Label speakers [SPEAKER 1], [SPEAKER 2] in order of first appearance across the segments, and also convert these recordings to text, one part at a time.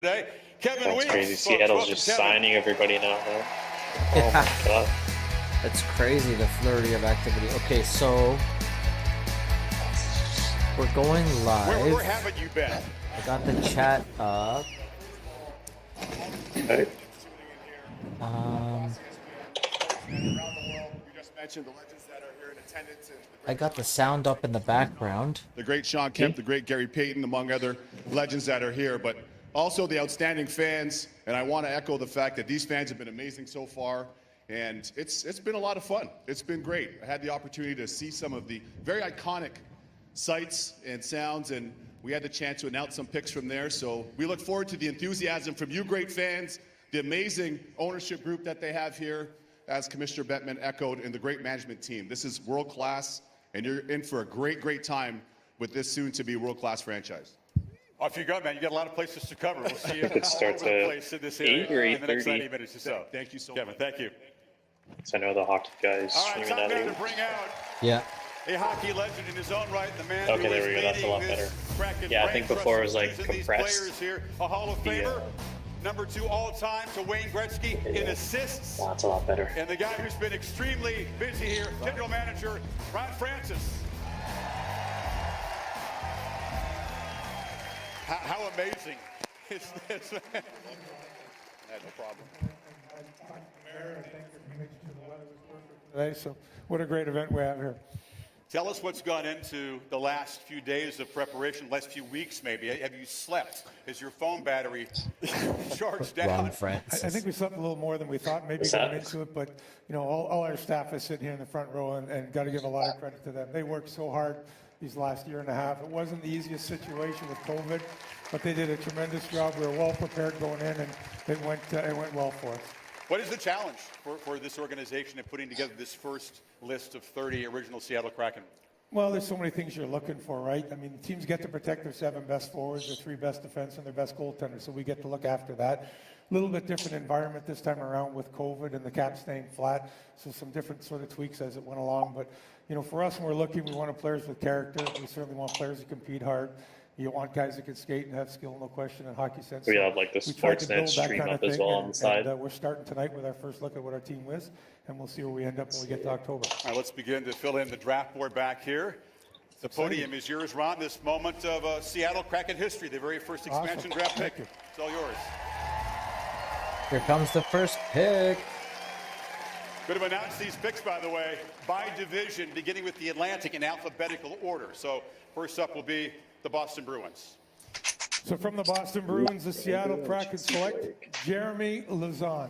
[SPEAKER 1] Today, Kevin
[SPEAKER 2] That's
[SPEAKER 1] Weeks,
[SPEAKER 2] crazy.
[SPEAKER 1] folks.
[SPEAKER 2] Seattle's
[SPEAKER 1] Welcome,
[SPEAKER 2] just
[SPEAKER 1] Kevin.
[SPEAKER 2] signing everybody now, huh? Oh
[SPEAKER 3] Yeah,
[SPEAKER 2] my god.
[SPEAKER 3] it's crazy, the flurry of activity. Okay, so we're going live.
[SPEAKER 1] Where haven't you been?
[SPEAKER 3] I got the chat up.
[SPEAKER 2] Okay.
[SPEAKER 3] I got the sound up in the background.
[SPEAKER 4] The great Sean Kemp, the great Gary Payton, among other legends that are here, but also the outstanding fans. And I want to echo the fact that these fans have been amazing so far. And it's been a lot of fun. It's been great. I had the opportunity to see some of the very iconic sights and sounds, and we had the chance to announce some picks from there. So we look forward to the enthusiasm from you great fans, the amazing ownership group that they have here, as Commissioner Bettman echoed, and the great management team. This is world-class, and you're in for a great, great time with this soon-to-be world-class franchise.
[SPEAKER 1] Off you go, man. You got a lot of places to cover. We'll see you
[SPEAKER 2] It starts at
[SPEAKER 1] in this
[SPEAKER 2] 8 or
[SPEAKER 1] in the next
[SPEAKER 2] 8:30.
[SPEAKER 1] 90 minutes or so.
[SPEAKER 4] Thank you so
[SPEAKER 1] Kevin,
[SPEAKER 4] much.
[SPEAKER 1] thank you.
[SPEAKER 2] So I know the hockey guys
[SPEAKER 1] All right,
[SPEAKER 2] streaming
[SPEAKER 1] time
[SPEAKER 2] that
[SPEAKER 1] now to
[SPEAKER 2] out.
[SPEAKER 1] bring out
[SPEAKER 3] Yeah.
[SPEAKER 1] a hockey legend in his own right, the man
[SPEAKER 2] Okay,
[SPEAKER 1] who
[SPEAKER 2] there
[SPEAKER 1] is
[SPEAKER 2] we go. That's a lot
[SPEAKER 1] leading this
[SPEAKER 2] better.
[SPEAKER 1] Kraken
[SPEAKER 2] Yeah, I think
[SPEAKER 1] brain
[SPEAKER 2] before it
[SPEAKER 1] trust
[SPEAKER 2] was, like,
[SPEAKER 1] using these
[SPEAKER 2] compressed.
[SPEAKER 1] players here, a Hall of Famer, number 2 all-time to Wayne Gretzky in assists.
[SPEAKER 2] That's a lot better.
[SPEAKER 1] And the guy who's been extremely busy here, general manager Ron Francis. How amazing is this? I had no problem.
[SPEAKER 5] Today, so what a great event we have here.
[SPEAKER 1] Tell us what's gone into the last few days of preparation, last few weeks maybe. Have you slept? Is your phone battery charged down?
[SPEAKER 3] Ron Francis.
[SPEAKER 5] I think we slept a little more than we thought, maybe
[SPEAKER 2] What's
[SPEAKER 5] going
[SPEAKER 2] that?
[SPEAKER 5] into it, but you know, all our staff is sitting here in the front row, and got to give a lot of credit to them. They worked so hard these last year and a half. It wasn't the easiest situation with COVID, but they did a tremendous job. We were well prepared going in, and it went well for us.
[SPEAKER 1] What is the challenge for this organization in putting together this first list of 30 original Seattle Kraken?
[SPEAKER 5] Well, there's so many things you're looking for, right? I mean, teams get to protect their 7 best forwards, their 3 best defense, and their best goaltender, so we get to look after that. A little bit different environment this time around with COVID and the cap staying flat, so some different sort of tweaks as it went along. But, you know, for us, when we're looking, we want players with character. We certainly want players who compete hard. You want guys that can skate and have skill, no question, and hockey sense.
[SPEAKER 2] We have, like, the
[SPEAKER 5] We tried to
[SPEAKER 2] Sportsnet
[SPEAKER 5] build that
[SPEAKER 2] stream
[SPEAKER 5] kind of
[SPEAKER 2] up as
[SPEAKER 5] thing,
[SPEAKER 2] well on the side.
[SPEAKER 5] And we're starting tonight with our first look at what our team is, and we'll see where we end up when we get to October.
[SPEAKER 1] All right, let's begin to fill in the draft board back here. The podium is yours, Ron. This moment of Seattle Kraken history, the very first expansion draft pick.
[SPEAKER 5] Thank you.
[SPEAKER 1] It's all yours.
[SPEAKER 3] Here comes the first pick.
[SPEAKER 1] Going to announce these picks, by the way, by division, beginning with the Atlantic in alphabetical order. So first up will be the Boston Bruins.
[SPEAKER 5] So from the Boston Bruins, the Seattle Kraken select Jeremy Lauzon.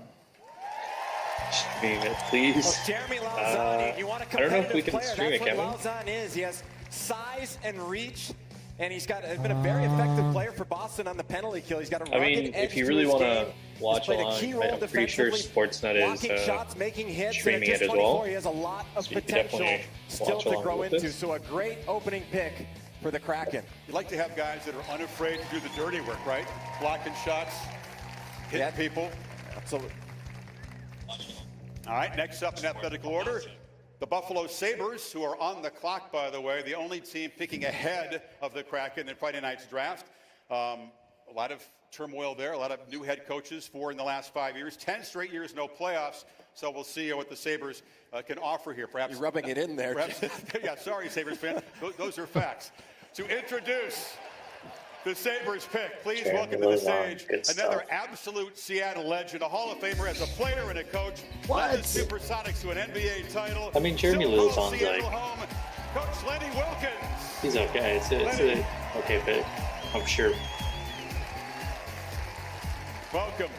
[SPEAKER 2] Stream it, please.
[SPEAKER 6] Jeremy Lauzon, you want a
[SPEAKER 2] I don't know if we
[SPEAKER 6] competitive
[SPEAKER 2] can
[SPEAKER 6] player.
[SPEAKER 2] stream it,
[SPEAKER 6] That's
[SPEAKER 2] can we?
[SPEAKER 6] what Lauzon is. He has size and reach, and he's been a very effective player for Boston on the penalty kill. He's got a
[SPEAKER 2] I
[SPEAKER 6] rugged
[SPEAKER 2] mean,
[SPEAKER 6] edge
[SPEAKER 2] if you
[SPEAKER 6] to
[SPEAKER 2] really
[SPEAKER 6] his
[SPEAKER 2] want
[SPEAKER 6] game.
[SPEAKER 2] to
[SPEAKER 6] He's
[SPEAKER 2] watch
[SPEAKER 6] played
[SPEAKER 2] along,
[SPEAKER 6] a key role
[SPEAKER 2] I'm pretty sure
[SPEAKER 6] defensively,
[SPEAKER 2] Sportsnet
[SPEAKER 6] blocking
[SPEAKER 2] is
[SPEAKER 6] shots, making hits,
[SPEAKER 2] streaming
[SPEAKER 6] and at
[SPEAKER 2] it
[SPEAKER 6] just
[SPEAKER 2] as well.
[SPEAKER 6] 24, he has a lot of
[SPEAKER 2] So you could
[SPEAKER 6] potential
[SPEAKER 2] definitely
[SPEAKER 6] still
[SPEAKER 2] watch
[SPEAKER 6] to
[SPEAKER 2] along
[SPEAKER 6] grow
[SPEAKER 2] with
[SPEAKER 6] into.
[SPEAKER 2] this.
[SPEAKER 6] So a great opening pick for the Kraken.
[SPEAKER 1] You like to have guys that are unafraid to do the dirty work, right? Blocking shots, hitting
[SPEAKER 6] Yeah.
[SPEAKER 1] people.
[SPEAKER 6] Absolutely.
[SPEAKER 1] All right, next up in alphabetical order, the Buffalo Sabres, who are on the clock, by the way, the only team picking ahead of the Kraken in Friday night's draft. A lot of turmoil there, a lot of new head coaches, 4 in the last 5 years, 10 straight years, no playoffs. So we'll see what the Sabres can offer here. Perhaps
[SPEAKER 6] You're rubbing it in there.
[SPEAKER 1] perhaps, yeah, sorry, Sabres fan. Those are facts. To introduce the Sabres pick, please
[SPEAKER 2] Jeremy
[SPEAKER 1] welcome to the
[SPEAKER 2] Lauzon,
[SPEAKER 1] stage
[SPEAKER 2] good
[SPEAKER 1] another
[SPEAKER 2] stuff.
[SPEAKER 1] absolute Seattle legend, a Hall of Famer as a player and a coach.
[SPEAKER 3] What?
[SPEAKER 1] Led the Supersonics to an NBA title.
[SPEAKER 2] I mean, Jeremy
[SPEAKER 1] Still
[SPEAKER 2] Lauzon's
[SPEAKER 1] calls Seattle
[SPEAKER 2] like-
[SPEAKER 1] home. Coach Lenny Wilkins.
[SPEAKER 2] He's okay. It's a okay pick, I'm sure.
[SPEAKER 1] Welcome.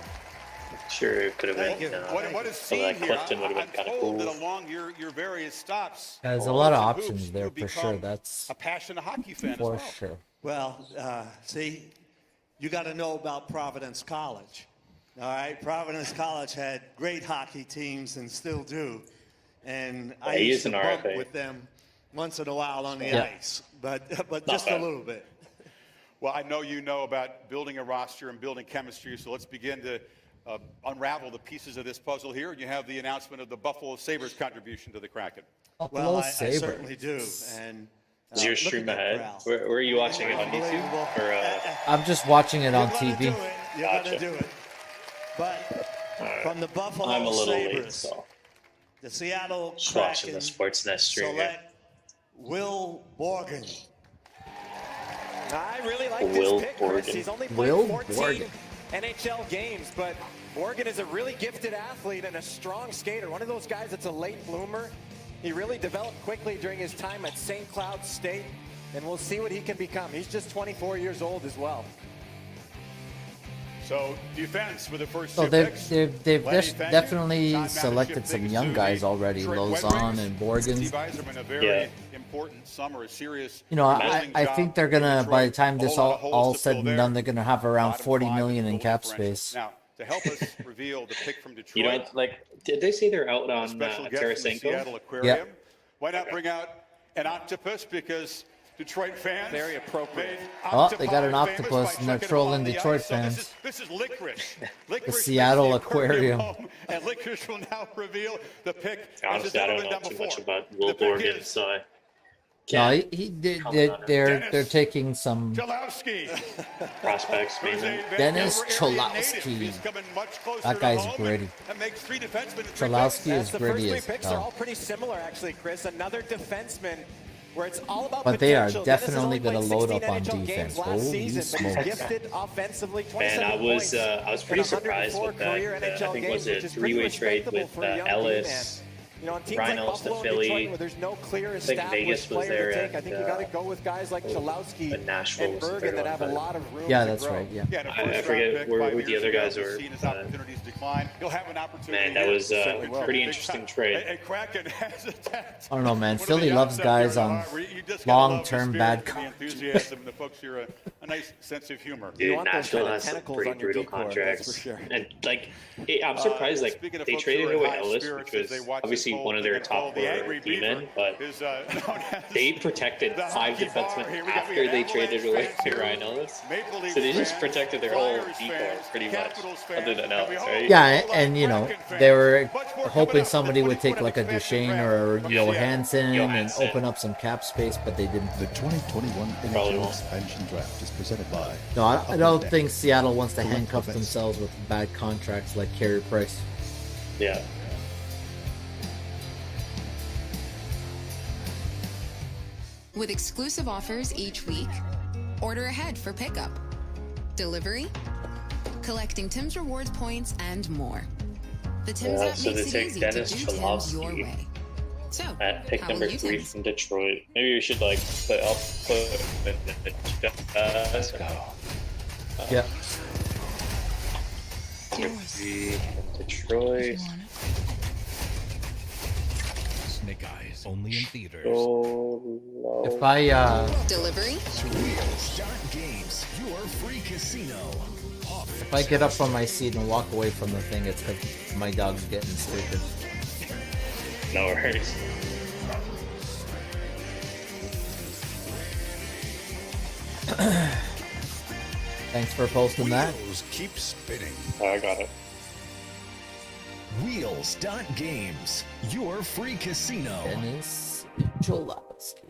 [SPEAKER 2] Sure, it could have been.
[SPEAKER 1] What is
[SPEAKER 2] so
[SPEAKER 1] seen
[SPEAKER 2] that
[SPEAKER 1] here?
[SPEAKER 2] Clifton would have
[SPEAKER 1] I'm
[SPEAKER 2] been kind of
[SPEAKER 1] told
[SPEAKER 2] cool.
[SPEAKER 1] that along your various stops,
[SPEAKER 3] There's a lot of
[SPEAKER 1] Hoops,
[SPEAKER 3] options there
[SPEAKER 1] you've
[SPEAKER 3] for sure.
[SPEAKER 1] become
[SPEAKER 3] That's
[SPEAKER 1] a passionate hockey fan
[SPEAKER 3] for
[SPEAKER 1] as well.
[SPEAKER 3] sure.
[SPEAKER 7] Well, see, you got to know about Providence College. All right, Providence College had great hockey teams and still do, and I
[SPEAKER 2] he
[SPEAKER 7] used
[SPEAKER 2] is
[SPEAKER 7] to
[SPEAKER 2] an
[SPEAKER 7] bump
[SPEAKER 2] RFA.
[SPEAKER 7] with them once in a while on the
[SPEAKER 3] Yeah.
[SPEAKER 7] ice, but just a
[SPEAKER 2] bad.
[SPEAKER 7] little bit.
[SPEAKER 1] Well, I know you know about building a roster and building chemistry, so let's begin to unravel the pieces of this puzzle here. You have the announcement of the Buffalo Sabres contribution to the Kraken.
[SPEAKER 3] Buffalo
[SPEAKER 7] Well, I
[SPEAKER 3] Sabres.
[SPEAKER 7] certainly do, and
[SPEAKER 2] Is your
[SPEAKER 7] look at
[SPEAKER 2] stream
[SPEAKER 7] that
[SPEAKER 2] ahead?
[SPEAKER 7] crowd.
[SPEAKER 2] Where are you watching it on YouTube?
[SPEAKER 7] Unbelievable.
[SPEAKER 2] Or
[SPEAKER 3] I'm just watching it on
[SPEAKER 7] You're gonna
[SPEAKER 3] TV.
[SPEAKER 7] do it. You're
[SPEAKER 2] Gotcha.
[SPEAKER 7] gonna do it. But from the Buffalo
[SPEAKER 2] I'm a little late,
[SPEAKER 7] Sabres,
[SPEAKER 2] so
[SPEAKER 7] the Seattle
[SPEAKER 2] just watching
[SPEAKER 7] Kraken
[SPEAKER 2] the Sportsnet stream here.
[SPEAKER 7] select Will Borgen.
[SPEAKER 6] I really like
[SPEAKER 2] Will
[SPEAKER 6] this pick, Chris.
[SPEAKER 2] Borgen.
[SPEAKER 6] He's only played
[SPEAKER 3] Will
[SPEAKER 6] 14
[SPEAKER 3] Borgen.
[SPEAKER 6] NHL games, but Borgen is a really gifted athlete and a strong skater. One of those guys that's a late bloomer. He really developed quickly during his time at St. Cloud State, and we'll see what he can become. He's just 24 years old as well.
[SPEAKER 1] So defense with the first
[SPEAKER 3] So
[SPEAKER 1] two
[SPEAKER 3] they've
[SPEAKER 1] picks.
[SPEAKER 3] they've
[SPEAKER 1] Lenny
[SPEAKER 3] just
[SPEAKER 1] Fenton,
[SPEAKER 3] definitely
[SPEAKER 1] John
[SPEAKER 3] selected
[SPEAKER 1] Manischewitz
[SPEAKER 3] some
[SPEAKER 1] taking
[SPEAKER 3] young
[SPEAKER 1] to
[SPEAKER 3] guys
[SPEAKER 1] the
[SPEAKER 3] already.
[SPEAKER 1] Detroit Red
[SPEAKER 3] Lozon
[SPEAKER 1] Wings.
[SPEAKER 3] and Borgens.
[SPEAKER 1] Steve Yzerman, a very important summer, a serious
[SPEAKER 3] You know,
[SPEAKER 1] building
[SPEAKER 3] I
[SPEAKER 1] job
[SPEAKER 3] think they're
[SPEAKER 1] in
[SPEAKER 3] gonna, by the
[SPEAKER 1] Detroit.
[SPEAKER 3] time
[SPEAKER 1] A
[SPEAKER 3] this
[SPEAKER 1] whole lot of holes
[SPEAKER 3] all
[SPEAKER 1] to
[SPEAKER 3] said
[SPEAKER 1] fill
[SPEAKER 3] and
[SPEAKER 1] there.
[SPEAKER 3] done, they're gonna have around
[SPEAKER 1] Bottom
[SPEAKER 3] 40
[SPEAKER 1] five
[SPEAKER 3] million in
[SPEAKER 1] goal
[SPEAKER 3] cap
[SPEAKER 1] differential.
[SPEAKER 3] space.
[SPEAKER 1] Now, to help us reveal the pick from Detroit,
[SPEAKER 2] You know, like, did they say they're out
[SPEAKER 1] a
[SPEAKER 2] on
[SPEAKER 1] special guest from the
[SPEAKER 2] Tarasenko?
[SPEAKER 1] Seattle Aquarium. Why not bring out an octopus? Because Detroit fans
[SPEAKER 6] Very appropriate.
[SPEAKER 1] made
[SPEAKER 3] Oh, they got an
[SPEAKER 1] octopi famous
[SPEAKER 3] octopus
[SPEAKER 1] by
[SPEAKER 3] and they're
[SPEAKER 1] chucking them
[SPEAKER 3] trolling
[SPEAKER 1] on the
[SPEAKER 3] Detroit
[SPEAKER 1] ice. So
[SPEAKER 3] fans.
[SPEAKER 1] This is licorice. Licorice makes
[SPEAKER 3] Seattle
[SPEAKER 1] the
[SPEAKER 3] Aquarium.
[SPEAKER 1] home, and licorice will now reveal the pick. as
[SPEAKER 2] Honestly,
[SPEAKER 1] it's
[SPEAKER 2] I
[SPEAKER 1] never
[SPEAKER 2] don't
[SPEAKER 1] been
[SPEAKER 2] know
[SPEAKER 1] done
[SPEAKER 2] too
[SPEAKER 1] before.
[SPEAKER 2] much about
[SPEAKER 1] The
[SPEAKER 2] Will
[SPEAKER 1] pick
[SPEAKER 2] Borgen,
[SPEAKER 1] is
[SPEAKER 2] so I
[SPEAKER 3] No,
[SPEAKER 2] can't
[SPEAKER 3] they're
[SPEAKER 1] Dennis.
[SPEAKER 3] taking some.
[SPEAKER 1] Cholowski.
[SPEAKER 2] prospects mainly.
[SPEAKER 3] Dennis
[SPEAKER 1] Vancouver area
[SPEAKER 3] Cholowski.
[SPEAKER 1] native. He's coming much closer
[SPEAKER 3] That
[SPEAKER 1] to
[SPEAKER 3] gritty.
[SPEAKER 1] home and makes three defensemen in three
[SPEAKER 3] Cholowski
[SPEAKER 1] picks.
[SPEAKER 3] is
[SPEAKER 6] The
[SPEAKER 3] gritty
[SPEAKER 6] first three
[SPEAKER 3] as
[SPEAKER 6] picks are all
[SPEAKER 3] hell.
[SPEAKER 6] pretty similar, actually, Chris. Another defenseman where it's all about
[SPEAKER 3] But they are
[SPEAKER 6] potential. Dennis has
[SPEAKER 3] definitely
[SPEAKER 6] only
[SPEAKER 3] gonna
[SPEAKER 6] played
[SPEAKER 3] load
[SPEAKER 6] 16
[SPEAKER 3] up on
[SPEAKER 6] NHL
[SPEAKER 3] defense.
[SPEAKER 6] games last
[SPEAKER 3] Holy
[SPEAKER 6] season, but he's
[SPEAKER 3] smokes.
[SPEAKER 6] gifted offensively.
[SPEAKER 2] Man,
[SPEAKER 6] 27
[SPEAKER 2] I
[SPEAKER 6] points
[SPEAKER 2] was pretty
[SPEAKER 6] in
[SPEAKER 2] surprised
[SPEAKER 6] 104
[SPEAKER 2] with that.
[SPEAKER 6] career
[SPEAKER 2] I
[SPEAKER 6] NHL
[SPEAKER 2] think
[SPEAKER 6] games,
[SPEAKER 2] was it
[SPEAKER 6] which is pretty
[SPEAKER 2] three-way trade
[SPEAKER 6] respectable
[SPEAKER 2] with
[SPEAKER 6] for a young
[SPEAKER 2] Ellis.
[SPEAKER 6] D-man. You know, on teams
[SPEAKER 2] Rhinos
[SPEAKER 6] like
[SPEAKER 2] to
[SPEAKER 6] Buffalo and
[SPEAKER 2] Philly.
[SPEAKER 6] Detroit, where there's no clear
[SPEAKER 2] think
[SPEAKER 6] established
[SPEAKER 2] Vegas was
[SPEAKER 6] player
[SPEAKER 2] there
[SPEAKER 6] to take,
[SPEAKER 2] and,
[SPEAKER 6] I think you got to go with guys like Cholowski
[SPEAKER 2] and Nashville
[SPEAKER 6] and
[SPEAKER 2] was the
[SPEAKER 6] Bergen
[SPEAKER 2] third
[SPEAKER 6] that
[SPEAKER 2] one,
[SPEAKER 6] have a
[SPEAKER 2] but-
[SPEAKER 6] lot of room
[SPEAKER 3] Yeah,
[SPEAKER 6] to
[SPEAKER 3] that's
[SPEAKER 6] grow.
[SPEAKER 3] right. Yeah.
[SPEAKER 1] Yeah, and a
[SPEAKER 2] I
[SPEAKER 1] first-round
[SPEAKER 2] forget
[SPEAKER 1] pick
[SPEAKER 2] where
[SPEAKER 1] 5
[SPEAKER 2] the
[SPEAKER 1] years
[SPEAKER 2] other
[SPEAKER 1] ago
[SPEAKER 2] guys
[SPEAKER 1] has
[SPEAKER 2] were,
[SPEAKER 1] seen his
[SPEAKER 2] but-
[SPEAKER 1] opportunities decline. He'll have an opportunity.
[SPEAKER 2] Man, that
[SPEAKER 1] here.
[SPEAKER 2] was a
[SPEAKER 6] Certainly will.
[SPEAKER 2] pretty
[SPEAKER 1] Big
[SPEAKER 2] interesting
[SPEAKER 1] time.
[SPEAKER 2] trade.
[SPEAKER 1] And Kraken has attacked.
[SPEAKER 3] I don't know, man.
[SPEAKER 1] One of
[SPEAKER 3] Philly
[SPEAKER 1] the
[SPEAKER 3] loves
[SPEAKER 1] outs out there
[SPEAKER 3] guys
[SPEAKER 1] in the
[SPEAKER 3] on
[SPEAKER 1] heart where you just gotta love the
[SPEAKER 3] long-term
[SPEAKER 1] spirit
[SPEAKER 3] bad
[SPEAKER 1] and the
[SPEAKER 3] contracts.
[SPEAKER 1] enthusiasm. The folks here a nice sense of humor.
[SPEAKER 6] You
[SPEAKER 2] Dude,
[SPEAKER 6] want those
[SPEAKER 2] Nashville
[SPEAKER 6] kind of
[SPEAKER 2] has some
[SPEAKER 6] tentacles
[SPEAKER 2] pretty
[SPEAKER 6] on your
[SPEAKER 2] brutal
[SPEAKER 6] decor, that's
[SPEAKER 2] contracts,
[SPEAKER 6] for sure.
[SPEAKER 2] and like I'm surprised. Like
[SPEAKER 1] Speaking of
[SPEAKER 2] they
[SPEAKER 1] folks
[SPEAKER 2] traded
[SPEAKER 1] who are in
[SPEAKER 2] away
[SPEAKER 1] high
[SPEAKER 2] Ellis,
[SPEAKER 1] spirits
[SPEAKER 2] which
[SPEAKER 1] as they
[SPEAKER 2] was
[SPEAKER 1] watch
[SPEAKER 2] obviously
[SPEAKER 1] this
[SPEAKER 2] one of
[SPEAKER 1] whole
[SPEAKER 2] their
[SPEAKER 1] thing
[SPEAKER 2] top
[SPEAKER 1] called the
[SPEAKER 2] four
[SPEAKER 1] Angry
[SPEAKER 2] D-men,
[SPEAKER 1] Beaver
[SPEAKER 2] but
[SPEAKER 1] is, known as
[SPEAKER 2] they protected
[SPEAKER 1] the
[SPEAKER 2] 5
[SPEAKER 1] hockey bar.
[SPEAKER 2] defensemen
[SPEAKER 1] Here we got
[SPEAKER 2] after
[SPEAKER 1] the
[SPEAKER 2] they traded away
[SPEAKER 1] Avalanche fans
[SPEAKER 2] Ryan
[SPEAKER 1] here,
[SPEAKER 2] Ellis.
[SPEAKER 1] Maple Leafs
[SPEAKER 2] So they just
[SPEAKER 1] fans,
[SPEAKER 2] protected their whole
[SPEAKER 1] Flyers
[SPEAKER 2] decor
[SPEAKER 1] fans,
[SPEAKER 2] pretty much,
[SPEAKER 1] Capitals fans,
[SPEAKER 2] other than
[SPEAKER 1] and
[SPEAKER 2] Ellis,
[SPEAKER 1] we hope
[SPEAKER 2] right?
[SPEAKER 3] Yeah,
[SPEAKER 1] a lot of
[SPEAKER 3] and you know,
[SPEAKER 1] Kraken fans.
[SPEAKER 3] they were
[SPEAKER 1] Much more coming
[SPEAKER 3] hoping
[SPEAKER 1] up.
[SPEAKER 3] somebody
[SPEAKER 1] The
[SPEAKER 3] would take
[SPEAKER 1] 2020
[SPEAKER 3] like a
[SPEAKER 1] expansion
[SPEAKER 3] Duchesne
[SPEAKER 1] draft
[SPEAKER 3] or a
[SPEAKER 1] from
[SPEAKER 3] Johansson and
[SPEAKER 2] Johansson.
[SPEAKER 3] open up some cap space, but they didn't.
[SPEAKER 8] The 2021
[SPEAKER 2] Probably
[SPEAKER 8] NHL
[SPEAKER 2] won't.
[SPEAKER 8] Expansion Draft is presented by.
[SPEAKER 3] No, I don't
[SPEAKER 8] Deck.
[SPEAKER 3] think Seattle wants to
[SPEAKER 8] Correct
[SPEAKER 3] handcuff
[SPEAKER 8] events.
[SPEAKER 3] themselves with bad contracts like Carey Price.
[SPEAKER 2] Yeah.
[SPEAKER 9] With exclusive offers each week, order ahead for pickup, delivery, collecting Tim's Rewards points, and more. The Tim's
[SPEAKER 2] Yeah,
[SPEAKER 9] app
[SPEAKER 2] so
[SPEAKER 9] makes
[SPEAKER 2] they
[SPEAKER 9] it
[SPEAKER 2] take
[SPEAKER 9] easy
[SPEAKER 2] Dennis
[SPEAKER 9] to do Tim's
[SPEAKER 2] Cholowski
[SPEAKER 9] your way. So,
[SPEAKER 2] At pick
[SPEAKER 9] how
[SPEAKER 2] number
[SPEAKER 9] will you
[SPEAKER 2] 3
[SPEAKER 9] Tim's?
[SPEAKER 2] from Detroit. Maybe we should like put up let's go.
[SPEAKER 3] Yeah.
[SPEAKER 2] Detroit.
[SPEAKER 10] Snake Eyes, only in theaters.
[SPEAKER 2] Go low.
[SPEAKER 3] If I
[SPEAKER 9] Delivery,
[SPEAKER 10] Start games, your free casino.
[SPEAKER 3] if I get up from my seat and walk away from the thing, it's because my dog's getting stupid.
[SPEAKER 2] No worries.
[SPEAKER 3] Thanks for posting that.
[SPEAKER 10] Wheels keep spinning.
[SPEAKER 2] Oh, I got it.
[SPEAKER 10] Wheels.games, your free casino.
[SPEAKER 3] Dennis Cholowski.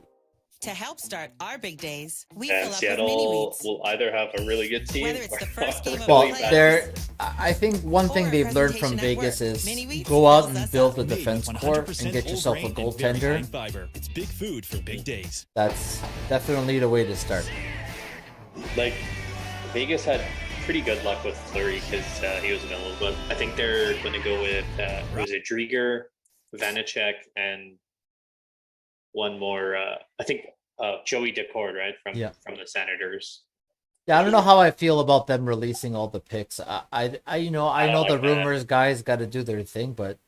[SPEAKER 11] To help start our big days, we
[SPEAKER 2] And
[SPEAKER 11] fill up
[SPEAKER 2] Seattle
[SPEAKER 11] with mini wheats.
[SPEAKER 2] will either have a really good team
[SPEAKER 11] Whether it's
[SPEAKER 2] or
[SPEAKER 11] the first game of
[SPEAKER 3] Well,
[SPEAKER 11] the playoffs.
[SPEAKER 3] they're. I think one thing
[SPEAKER 11] Or a
[SPEAKER 3] they've learned from
[SPEAKER 11] presentation at
[SPEAKER 3] Vegas
[SPEAKER 11] work.
[SPEAKER 3] is
[SPEAKER 11] Mini Wheats
[SPEAKER 3] go out
[SPEAKER 11] fills
[SPEAKER 3] and
[SPEAKER 11] us
[SPEAKER 3] build a
[SPEAKER 11] up.
[SPEAKER 3] defense core and get yourself a goaltender.
[SPEAKER 10] Fiber. It's big food for big days.
[SPEAKER 3] That's definitely the way to start.
[SPEAKER 2] like Vegas had pretty good luck with Fleury because he was available, but I think they're going to go with was it Drieger, Vanacek, and one more. I think Joey Decord, right from the Senators.
[SPEAKER 3] Yeah, I don't know how I feel about them releasing all the picks. I know
[SPEAKER 2] like
[SPEAKER 3] the
[SPEAKER 2] that.
[SPEAKER 3] rumors guys got to do their thing, but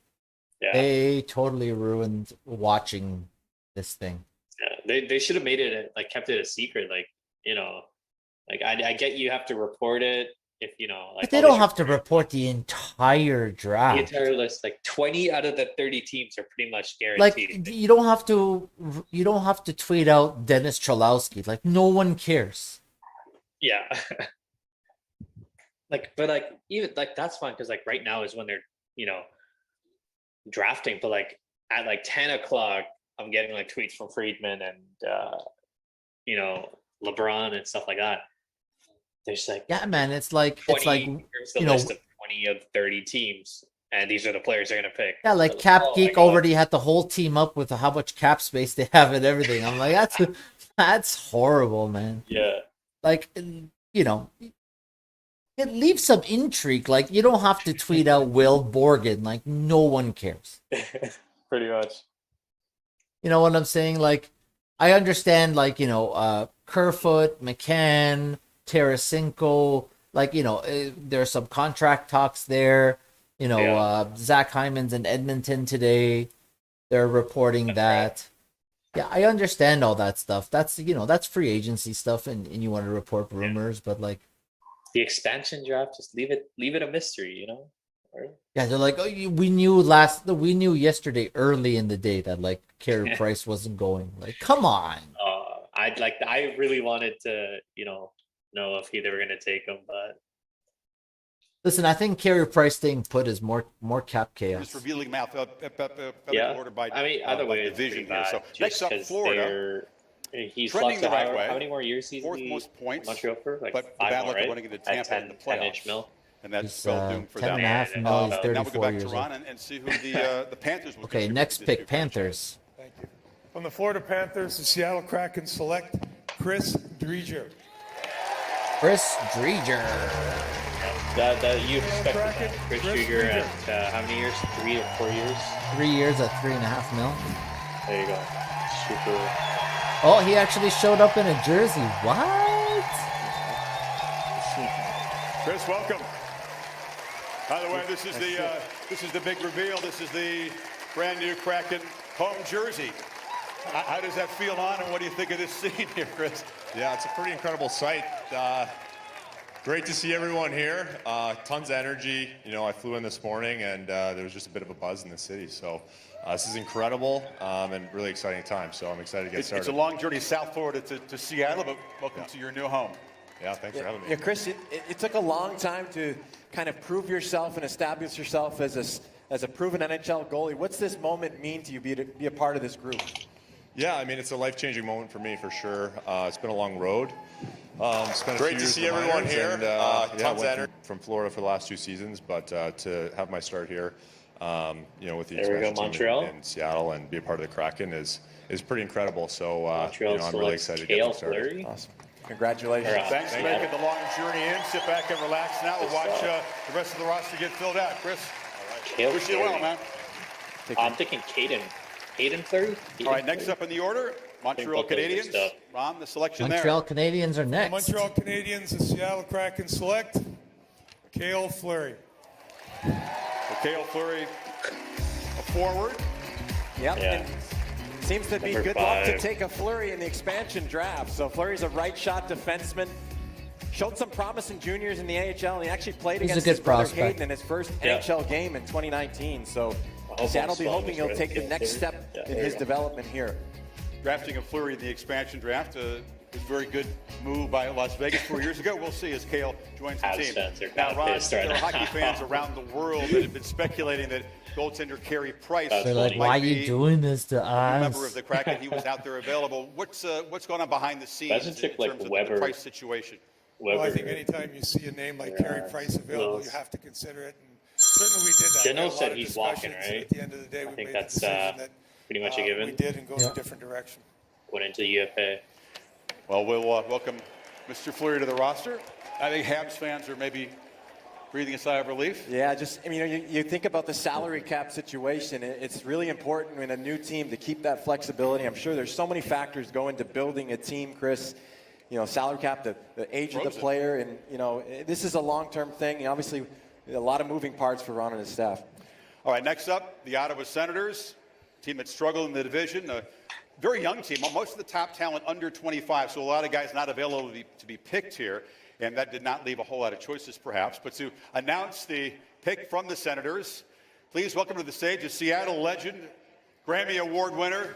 [SPEAKER 2] Yeah,
[SPEAKER 3] they totally ruined watching this thing.
[SPEAKER 2] yeah. They should have made it like kept it a secret, like like I get you have to report it if like
[SPEAKER 3] But they
[SPEAKER 2] all
[SPEAKER 3] don't
[SPEAKER 2] these
[SPEAKER 3] have to report the entire
[SPEAKER 2] the
[SPEAKER 3] draft.
[SPEAKER 2] entire list. Like 20 out of the 30 teams are pretty much
[SPEAKER 3] Like
[SPEAKER 2] guaranteed.
[SPEAKER 3] you don't have to tweet out Dennis Cholowski. Like no one cares.
[SPEAKER 2] Yeah. But even that's fine because right now is when they're drafting. But at 10 o'clock, I'm getting tweets from Friedman and LeBron and stuff like that. There's like
[SPEAKER 3] Yeah, man, it's like
[SPEAKER 2] 20. Here's the
[SPEAKER 3] you know,
[SPEAKER 2] list of 20 of 30 teams, and these are the players they're gonna pick.
[SPEAKER 3] yeah, like
[SPEAKER 2] Oh
[SPEAKER 3] Cap
[SPEAKER 2] my
[SPEAKER 3] Geek
[SPEAKER 2] God.
[SPEAKER 3] already had the whole team up with how much cap space they have and everything. I'm like, that's horrible, man.
[SPEAKER 2] Yeah.
[SPEAKER 3] Like, you know, it leaves some intrigue. Like, you don't have to tweet out Will Borgen. Like, no one cares.
[SPEAKER 2] Pretty much.
[SPEAKER 3] You know what I'm saying? Like, I understand, like, you know, Kerfoot, McCann, Tarasenko, like, you know, there's some contract talks there. You know,
[SPEAKER 2] Yeah.
[SPEAKER 3] Zach Hyman's in Edmonton today. They're reporting that. Yeah, I understand all that stuff. That's, you know, that's free agency stuff, and you want to report rumors, but like,
[SPEAKER 2] The expansion draft, just leave it a mystery, you know? Or,
[SPEAKER 3] yeah, they're like, oh, we knew yesterday early in the day that like Carey Price wasn't going. Like, come on.
[SPEAKER 2] I really wanted to, you know if they were gonna take him, but
[SPEAKER 3] Listen, I think Carey Price staying put is more cap chaos.
[SPEAKER 1] Just revealing mouth
[SPEAKER 2] yeah.
[SPEAKER 1] order by
[SPEAKER 2] I mean, either way, it's
[SPEAKER 1] division
[SPEAKER 2] pretty
[SPEAKER 1] here.
[SPEAKER 2] bad.
[SPEAKER 1] So next up, Florida.
[SPEAKER 2] He's
[SPEAKER 1] Trending
[SPEAKER 2] lost
[SPEAKER 1] the right
[SPEAKER 2] how
[SPEAKER 1] way.
[SPEAKER 2] many more years he's
[SPEAKER 1] Fourth most points,
[SPEAKER 2] Montreal for? Like
[SPEAKER 1] but the
[SPEAKER 2] 5
[SPEAKER 1] bad
[SPEAKER 2] more,
[SPEAKER 1] luck of
[SPEAKER 2] right?
[SPEAKER 1] running into
[SPEAKER 2] At
[SPEAKER 1] Tampa in the
[SPEAKER 2] 10-inch
[SPEAKER 1] playoffs.
[SPEAKER 2] mil.
[SPEAKER 1] And that's
[SPEAKER 3] He's,
[SPEAKER 1] spelled doom for
[SPEAKER 3] 10
[SPEAKER 1] them.
[SPEAKER 3] and a half mil. He's
[SPEAKER 1] Now we go
[SPEAKER 3] 34
[SPEAKER 1] back to
[SPEAKER 3] years old.
[SPEAKER 1] Ron and see who the Panthers will
[SPEAKER 3] Okay,
[SPEAKER 1] contribute
[SPEAKER 3] next
[SPEAKER 1] to this
[SPEAKER 3] pick,
[SPEAKER 1] new franchise.
[SPEAKER 3] Panthers.
[SPEAKER 5] Thank you. From the Florida Panthers, the Seattle Kraken select Chris Driedger.
[SPEAKER 3] Chris Driedger.
[SPEAKER 2] That you expected
[SPEAKER 5] Kraken,
[SPEAKER 2] that. Chris
[SPEAKER 5] Chris
[SPEAKER 2] Krieger
[SPEAKER 5] Krieger.
[SPEAKER 2] at how many years? 3 or 4 years?
[SPEAKER 3] 3 years at 3.5 mil.
[SPEAKER 2] There you go. Super.
[SPEAKER 3] Oh, he actually showed up in a jersey. What?
[SPEAKER 1] Chris, welcome. By the way, this is the big reveal. This is the brand new Kraken home jersey. How does that feel on, and what do you think of this scene here, Chris?
[SPEAKER 12] Yeah, it's a pretty incredible sight. Great to see everyone here. Tons of energy. You know, I flew in this morning, and there was just a bit of a buzz in the city. So this is incredible and really exciting time. So I'm excited to get started.
[SPEAKER 1] It's a long journey, South Florida to Seattle, but welcome to your new home.
[SPEAKER 12] Yeah, thanks for having me.
[SPEAKER 6] Yeah, Chris, it took a long time to kind of prove yourself and establish yourself as a proven NHL goalie. What's this moment mean to you, be a part of this group?
[SPEAKER 12] Yeah, I mean, it's a life-changing moment for me, for sure. It's been a long road. Spent a
[SPEAKER 4] Great
[SPEAKER 12] few
[SPEAKER 4] to
[SPEAKER 12] years
[SPEAKER 4] see
[SPEAKER 12] in the
[SPEAKER 4] everyone
[SPEAKER 12] minors,
[SPEAKER 4] here.
[SPEAKER 12] and,
[SPEAKER 4] Tons of
[SPEAKER 12] went
[SPEAKER 4] energy.
[SPEAKER 12] from Florida for the last 2 seasons, but to have my start here, you know, with the
[SPEAKER 2] There we go,
[SPEAKER 12] expansion team
[SPEAKER 2] Montreal.
[SPEAKER 12] in Seattle and be a part of the Kraken is pretty incredible. So
[SPEAKER 2] Montreal
[SPEAKER 12] you know, I'm really
[SPEAKER 2] selects
[SPEAKER 12] excited to get
[SPEAKER 2] Cale
[SPEAKER 12] them started.
[SPEAKER 2] Fleury.
[SPEAKER 6] Awesome. Congratulations.
[SPEAKER 1] Thanks for making the long journey in. Sit back and relax now. We'll watch the rest of the roster get filled out. Chris,
[SPEAKER 2] Cale
[SPEAKER 1] wish you well,
[SPEAKER 2] Fleury.
[SPEAKER 1] man.
[SPEAKER 2] I'm thinking Caden Fleury.
[SPEAKER 1] All right, next up in the order, Montreal
[SPEAKER 2] both those are
[SPEAKER 1] Canadiens.
[SPEAKER 2] stuff.
[SPEAKER 1] Ron, the selection
[SPEAKER 3] Montreal Canadiens are
[SPEAKER 5] The
[SPEAKER 3] next.
[SPEAKER 5] Montreal Canadiens, the Seattle Kraken select Cale Fleury.
[SPEAKER 1] there. Cale Fleury, a forward.
[SPEAKER 6] Yep.
[SPEAKER 2] Yeah.
[SPEAKER 6] And seems to be
[SPEAKER 2] Number
[SPEAKER 6] good luck to
[SPEAKER 2] 5.
[SPEAKER 6] take a Fleury in the expansion draft. So Fleury's a right shot defenseman. Showed some promise in juniors in the AHL, and he actually played
[SPEAKER 3] He's a
[SPEAKER 6] against
[SPEAKER 3] good
[SPEAKER 6] his brother
[SPEAKER 3] prospect.
[SPEAKER 6] Hayden in his first
[SPEAKER 2] Yeah.
[SPEAKER 6] NHL game in 2019. So
[SPEAKER 2] hope
[SPEAKER 6] Seattle
[SPEAKER 2] I'm
[SPEAKER 6] be
[SPEAKER 2] spelling
[SPEAKER 6] hoping
[SPEAKER 2] this
[SPEAKER 6] he'll
[SPEAKER 2] right.
[SPEAKER 6] take the
[SPEAKER 2] Cale
[SPEAKER 6] next
[SPEAKER 2] Fleury.
[SPEAKER 6] step
[SPEAKER 2] Yeah,
[SPEAKER 6] in
[SPEAKER 2] there
[SPEAKER 6] his
[SPEAKER 2] you go.
[SPEAKER 6] development here.
[SPEAKER 1] Drafting a Fleury in the expansion draft was a very good move by Las Vegas 4 years ago. We'll see as Cale joins the
[SPEAKER 2] Habs
[SPEAKER 1] team.
[SPEAKER 2] fans are
[SPEAKER 1] Now,
[SPEAKER 2] kinda
[SPEAKER 1] Ron,
[SPEAKER 2] pissed right
[SPEAKER 1] there are
[SPEAKER 2] now.
[SPEAKER 1] hockey fans around the world that have been speculating that goaltender Carey Price
[SPEAKER 2] That's
[SPEAKER 3] They're like,
[SPEAKER 2] funny.
[SPEAKER 3] why
[SPEAKER 1] might
[SPEAKER 3] are you
[SPEAKER 1] be
[SPEAKER 3] doing this to
[SPEAKER 1] a member of
[SPEAKER 3] us?
[SPEAKER 1] the Kraken. He was out there available. What's going on behind the scenes
[SPEAKER 2] Doesn't
[SPEAKER 1] in
[SPEAKER 2] look like
[SPEAKER 1] terms of
[SPEAKER 2] Weber.
[SPEAKER 1] the Price situation?
[SPEAKER 5] Well, I
[SPEAKER 2] Weber.
[SPEAKER 5] think anytime you see a name like
[SPEAKER 2] Yeah.
[SPEAKER 5] Carey Price available,
[SPEAKER 2] Well,
[SPEAKER 5] you have to consider it. And certainly we did that.
[SPEAKER 2] Dino
[SPEAKER 5] We had a lot
[SPEAKER 2] said
[SPEAKER 5] of
[SPEAKER 2] he's walking,
[SPEAKER 5] discussions, and
[SPEAKER 2] right?
[SPEAKER 5] At the end of the day,
[SPEAKER 2] I
[SPEAKER 5] we
[SPEAKER 2] think
[SPEAKER 5] made
[SPEAKER 2] that's,
[SPEAKER 5] the decision that
[SPEAKER 2] pretty much a given.
[SPEAKER 5] we did and go in
[SPEAKER 3] Yeah.
[SPEAKER 5] a different direction.
[SPEAKER 2] Went into UFA.
[SPEAKER 1] Well, we'll welcome Mr. Fleury to the roster. I think Habs fans are maybe breathing a sigh of relief.
[SPEAKER 6] Yeah, you think about the salary cap situation. It's really important in a new team to keep that flexibility. I'm sure there's so many factors go into building a team, Chris. You know, salary cap, the age of the player, and you know, this is a long-term thing. And obviously, a lot of moving parts for Ron and his staff.
[SPEAKER 1] All right, next up, the Ottawa Senators, team that struggled in the division. A very young team, most of the top talent under 25, so a lot of guys not available to be picked here, and that did not leave a whole lot of choices, perhaps. But to announce the pick from the Senators, please welcome to the stage a Seattle legend, Grammy Award winner,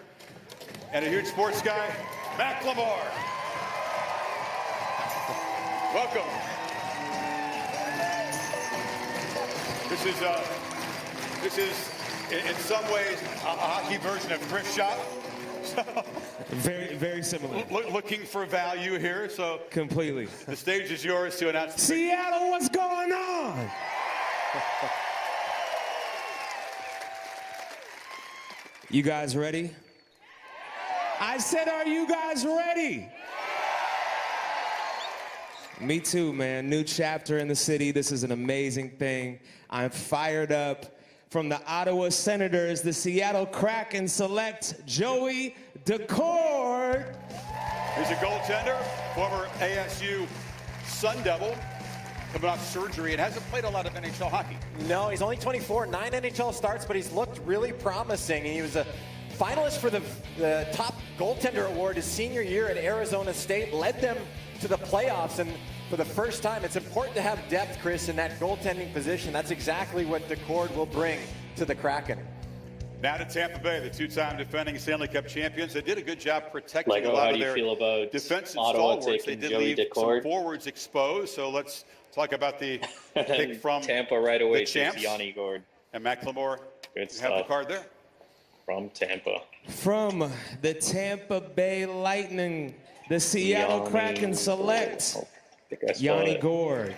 [SPEAKER 1] and a huge sports guy, Mac Lamar. Welcome. This is in some ways a hockey version of Chris Shop.
[SPEAKER 13] Very, very similar.
[SPEAKER 1] Looking for value here, so
[SPEAKER 13] Completely.
[SPEAKER 1] the stage is yours to announce.
[SPEAKER 13] Seattle, what's going on? You guys ready? I said, are you guys ready? Me too, man. New chapter in the city. This is an amazing thing. I'm fired up. From the Ottawa Senators, the Seattle Kraken select Joey Decord.
[SPEAKER 1] He's a goaltender, former ASU Sun Devil, coming off surgery and hasn't played a lot of NHL hockey.
[SPEAKER 6] No, he's only 24, 9 NHL starts, but he's looked really promising. He was a finalist for the top goaltender award his senior year at Arizona State, led them to the playoffs, and for the first time, it's important to have depth, Chris, in that goaltending position. That's exactly what Decord will bring to the Kraken.
[SPEAKER 1] Now to Tampa Bay, the two-time defending Stanley Cup champions. They did a good job protecting
[SPEAKER 2] Lego,
[SPEAKER 1] a lot
[SPEAKER 2] how
[SPEAKER 1] of
[SPEAKER 2] do you
[SPEAKER 1] their
[SPEAKER 2] feel about
[SPEAKER 1] defensive
[SPEAKER 2] Ottawa
[SPEAKER 1] stalwarts. They
[SPEAKER 2] taking
[SPEAKER 1] did
[SPEAKER 2] Joey
[SPEAKER 1] leave
[SPEAKER 2] Decord?
[SPEAKER 1] some forwards exposed, so let's talk about the pick from
[SPEAKER 2] Tampa right away.
[SPEAKER 1] the champs.
[SPEAKER 2] Yanni Gord.
[SPEAKER 1] And McLemore,
[SPEAKER 2] Good
[SPEAKER 1] you have the
[SPEAKER 2] stuff.
[SPEAKER 1] card there.
[SPEAKER 2] From Tampa.
[SPEAKER 13] From the Tampa Bay Lightning, the Seattle
[SPEAKER 2] Yanni-
[SPEAKER 13] Kraken select
[SPEAKER 2] I think I spelled
[SPEAKER 13] Yanni
[SPEAKER 2] it.
[SPEAKER 13] Gord.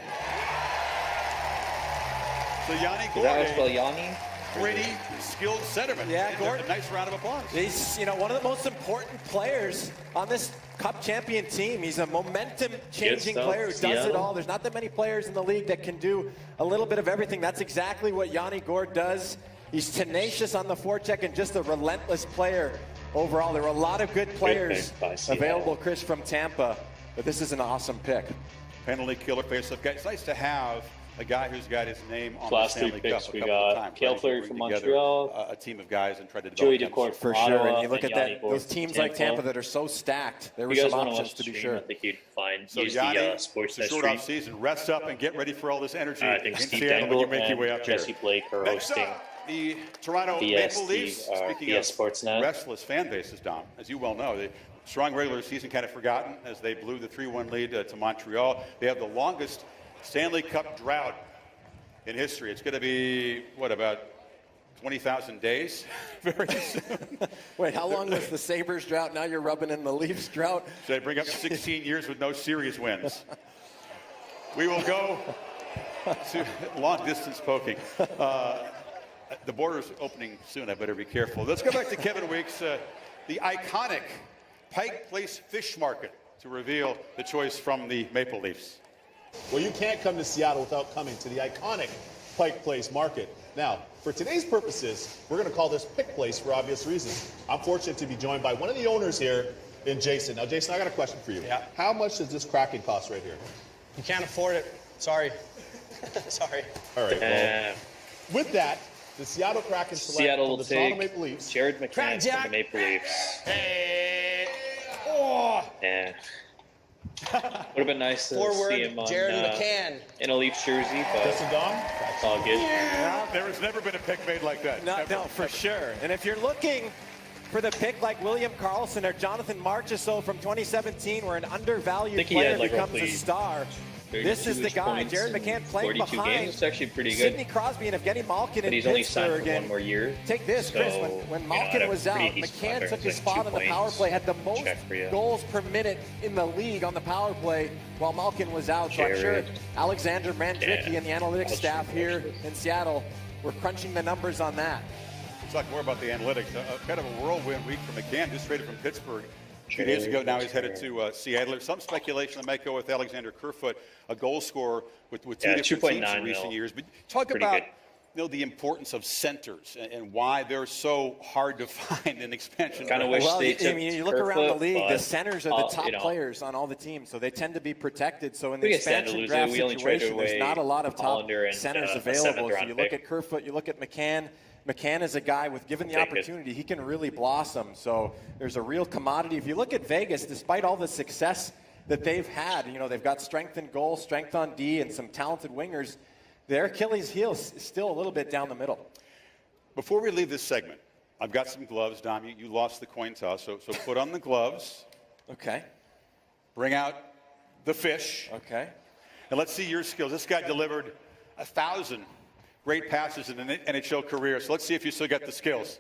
[SPEAKER 1] So Yanni
[SPEAKER 2] Is that how I spell
[SPEAKER 1] Gord,
[SPEAKER 2] Yanni?
[SPEAKER 1] pretty skilled centerman.
[SPEAKER 6] Yeah,
[SPEAKER 1] And
[SPEAKER 6] Gord.
[SPEAKER 1] a nice round of applause.
[SPEAKER 6] He's, one of the most important players on this Cup champion team. He's a momentum-changing
[SPEAKER 2] stuff,
[SPEAKER 6] player who does it
[SPEAKER 2] Seattle.
[SPEAKER 6] all. There's not that many players in the league that can do a little bit of everything. That's exactly what Yanni Gord does. He's tenacious on the forecheck and just a relentless player overall. There were a lot of good players
[SPEAKER 2] pick by Seattle.
[SPEAKER 6] available, Chris, from Tampa, but this is an awesome pick.
[SPEAKER 1] Penalty killer face-up guy. It's nice to have a guy who's got his name on
[SPEAKER 2] Last
[SPEAKER 1] the
[SPEAKER 2] three
[SPEAKER 1] Stanley
[SPEAKER 2] picks
[SPEAKER 1] Cup
[SPEAKER 2] we
[SPEAKER 1] a couple of
[SPEAKER 2] got
[SPEAKER 1] times.
[SPEAKER 2] Cale
[SPEAKER 1] right?
[SPEAKER 2] Fleury
[SPEAKER 1] Bring
[SPEAKER 2] from
[SPEAKER 1] together,
[SPEAKER 2] Montreal.
[SPEAKER 1] a team of guys and try to
[SPEAKER 2] Joey
[SPEAKER 1] develop
[SPEAKER 2] Decord
[SPEAKER 1] chemistry.
[SPEAKER 6] For
[SPEAKER 2] from
[SPEAKER 6] sure,
[SPEAKER 2] Ottawa,
[SPEAKER 6] and you look
[SPEAKER 2] and
[SPEAKER 6] at
[SPEAKER 2] Yanni
[SPEAKER 6] that,
[SPEAKER 2] Gord
[SPEAKER 6] those
[SPEAKER 2] from
[SPEAKER 6] teams like
[SPEAKER 2] Tampa.
[SPEAKER 6] Tampa that are so stacked. There were
[SPEAKER 2] You guys
[SPEAKER 6] some
[SPEAKER 2] want to watch
[SPEAKER 6] options
[SPEAKER 2] the
[SPEAKER 6] to be
[SPEAKER 2] stream?
[SPEAKER 6] sure.
[SPEAKER 2] I think you'd find
[SPEAKER 1] So
[SPEAKER 2] use
[SPEAKER 1] Yanni,
[SPEAKER 2] the
[SPEAKER 1] it's
[SPEAKER 2] Sportsnet
[SPEAKER 1] a short
[SPEAKER 2] stream.
[SPEAKER 1] off season. Rest up and get ready for all this energy
[SPEAKER 2] I think
[SPEAKER 1] in
[SPEAKER 2] Steve
[SPEAKER 1] Seattle when you
[SPEAKER 2] Dangle
[SPEAKER 1] make your way up
[SPEAKER 2] and Jesse
[SPEAKER 1] here.
[SPEAKER 2] Blake are
[SPEAKER 1] Next
[SPEAKER 2] hosting.
[SPEAKER 1] up, the Toronto
[SPEAKER 2] BS
[SPEAKER 1] Maple Leafs.
[SPEAKER 2] Steve,
[SPEAKER 1] Speaking
[SPEAKER 2] BS
[SPEAKER 1] of
[SPEAKER 2] Sportsnet.
[SPEAKER 1] restless fan bases, Dom, as you well know, the strong regular season kind of forgotten as they blew the 3-1 lead to Montreal. They have the longest Stanley Cup drought in history. It's going to be, what, about 20,000 days very soon.
[SPEAKER 6] Wait, how long was the Sabres drought? Now you're rubbing in the Leafs drought.
[SPEAKER 1] So they bring up 16 years with no series wins. We will go to long distance poking. The border's opening soon. I better be careful. Let's go back to Kevin Weeks, the iconic Pike Place Fish Market, to reveal the choice from the Maple Leafs.
[SPEAKER 14] Well, you can't come to Seattle without coming to the iconic Pike Place Market. Now, for today's purposes, we're going to call this Pick Place for obvious reasons. I'm fortunate to be joined by one of the owners here, in Jason. Now, Jason, I got a question for you.
[SPEAKER 15] Yeah.
[SPEAKER 14] How much does this Kraken cost right here?
[SPEAKER 15] You can't afford it. Sorry. Sorry.
[SPEAKER 14] All right. Well, with that, the Seattle Kraken select
[SPEAKER 2] Seattle
[SPEAKER 14] from
[SPEAKER 2] will
[SPEAKER 14] the Toronto
[SPEAKER 2] take
[SPEAKER 14] Maple Leafs.
[SPEAKER 2] Jared McCann from
[SPEAKER 15] Jack.
[SPEAKER 2] the Maple Leafs.
[SPEAKER 15] Oh,
[SPEAKER 2] Yeah. Would have been nice to
[SPEAKER 15] forward,
[SPEAKER 2] see him on,
[SPEAKER 15] Jared McCann.
[SPEAKER 2] in a Leafs jersey, but
[SPEAKER 14] Justin Dom?
[SPEAKER 2] it's all good.
[SPEAKER 1] There has never been a pick made like that.
[SPEAKER 6] No, for sure. And if you're looking for the pick like William Karlsson or Jonathan Marchessault from 2017, where an undervalued
[SPEAKER 2] think he
[SPEAKER 6] player
[SPEAKER 2] had, like,
[SPEAKER 6] becomes a
[SPEAKER 2] roughly
[SPEAKER 6] star, this is the
[SPEAKER 2] 32-ish
[SPEAKER 6] guy.
[SPEAKER 2] points
[SPEAKER 6] Jared
[SPEAKER 2] in
[SPEAKER 6] McCann playing
[SPEAKER 2] 42
[SPEAKER 6] behind
[SPEAKER 2] games. It's actually pretty good.
[SPEAKER 6] Sidney Crosby and Evgeny Malkin
[SPEAKER 2] But
[SPEAKER 6] in
[SPEAKER 2] he's only signed
[SPEAKER 6] Pittsburgh.
[SPEAKER 2] for
[SPEAKER 6] And
[SPEAKER 2] one more year.
[SPEAKER 6] take this, Chris.
[SPEAKER 2] So,
[SPEAKER 6] When
[SPEAKER 2] you know,
[SPEAKER 6] Malkin
[SPEAKER 2] at a
[SPEAKER 6] was
[SPEAKER 2] pretty
[SPEAKER 6] out,
[SPEAKER 2] decent
[SPEAKER 6] McCann
[SPEAKER 2] contract,
[SPEAKER 6] took his
[SPEAKER 2] it's like
[SPEAKER 6] spot on the
[SPEAKER 2] 2
[SPEAKER 6] power
[SPEAKER 2] points.
[SPEAKER 6] play, had the most
[SPEAKER 2] Check for you.
[SPEAKER 6] goals per minute in the league on the power play while Malkin was out. So I'm sure
[SPEAKER 2] Jared.
[SPEAKER 6] Alexander Mandrycky
[SPEAKER 2] Yeah.
[SPEAKER 6] and the analytics
[SPEAKER 2] That's
[SPEAKER 6] staff
[SPEAKER 2] true,
[SPEAKER 6] here
[SPEAKER 2] actually.
[SPEAKER 6] in Seattle were crunching the numbers on that.
[SPEAKER 1] Let's talk more about the analytics. Kind of a whirlwind week for McCann, just traded from Pittsburgh 2 days ago. Now he's headed to Seattle. There's some speculation that might go with Alexander Kerfoot, a goal scorer with two different teams
[SPEAKER 2] 2.9
[SPEAKER 1] in recent
[SPEAKER 2] mil.
[SPEAKER 1] years. But talk
[SPEAKER 2] Pretty
[SPEAKER 1] about
[SPEAKER 2] good.
[SPEAKER 1] the importance of centers and why they're so hard to find in expansion.
[SPEAKER 2] Kinda
[SPEAKER 1] draft.
[SPEAKER 2] wish
[SPEAKER 6] Well,
[SPEAKER 2] they
[SPEAKER 6] I
[SPEAKER 2] took
[SPEAKER 6] mean, you look around the
[SPEAKER 2] Kerfoot,
[SPEAKER 6] league, the
[SPEAKER 2] but,
[SPEAKER 6] centers are the top
[SPEAKER 2] you know,
[SPEAKER 6] players on all the teams, so they tend to be protected. So in the
[SPEAKER 2] We get stand to
[SPEAKER 6] expansion
[SPEAKER 2] lose
[SPEAKER 6] draft
[SPEAKER 2] it. We only traded
[SPEAKER 6] situation, there's
[SPEAKER 2] away
[SPEAKER 6] not a lot of top
[SPEAKER 2] Hollander and,
[SPEAKER 6] centers
[SPEAKER 2] a
[SPEAKER 6] available. So
[SPEAKER 2] seventh-round
[SPEAKER 6] you look
[SPEAKER 2] pick.
[SPEAKER 6] at Kerfoot, you look at McCann. McCann is a guy with, given the
[SPEAKER 2] Take it.
[SPEAKER 6] opportunity, he can really blossom. So there's a real commodity. If you look at Vegas, despite all the success that they've had, they've got strength in goal, strength on D, and some talented wingers. Their Achilles heel is still a little bit down the middle.
[SPEAKER 1] Before we leave this segment, I've got some gloves. Dom, you lost the coin toss, so put on the gloves.
[SPEAKER 6] Okay.
[SPEAKER 1] Bring out the fish.
[SPEAKER 6] Okay.
[SPEAKER 1] And let's see your skills. This guy delivered 1,000 great passes in an NHL career, so let's see if you still got the skills.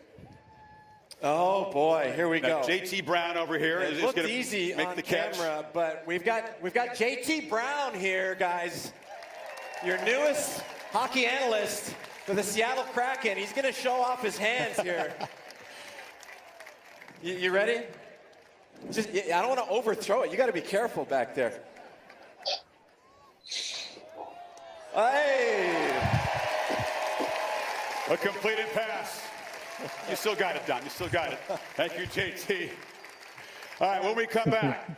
[SPEAKER 6] Oh boy, here we go.
[SPEAKER 1] JT Brown over here
[SPEAKER 6] It
[SPEAKER 1] is
[SPEAKER 6] looked
[SPEAKER 1] going to
[SPEAKER 6] easy
[SPEAKER 1] make
[SPEAKER 6] on
[SPEAKER 1] the catch.
[SPEAKER 6] camera, but we've got JT Brown here, guys. Your newest hockey analyst for the Seattle Kraken. He's going to show off his hands here. You ready? Just, I don't want to overthrow it. You got to be careful back there. Hey!
[SPEAKER 1] A completed pass. You still got it, Don. You still got it. Thank you, JT. All right, when we come back,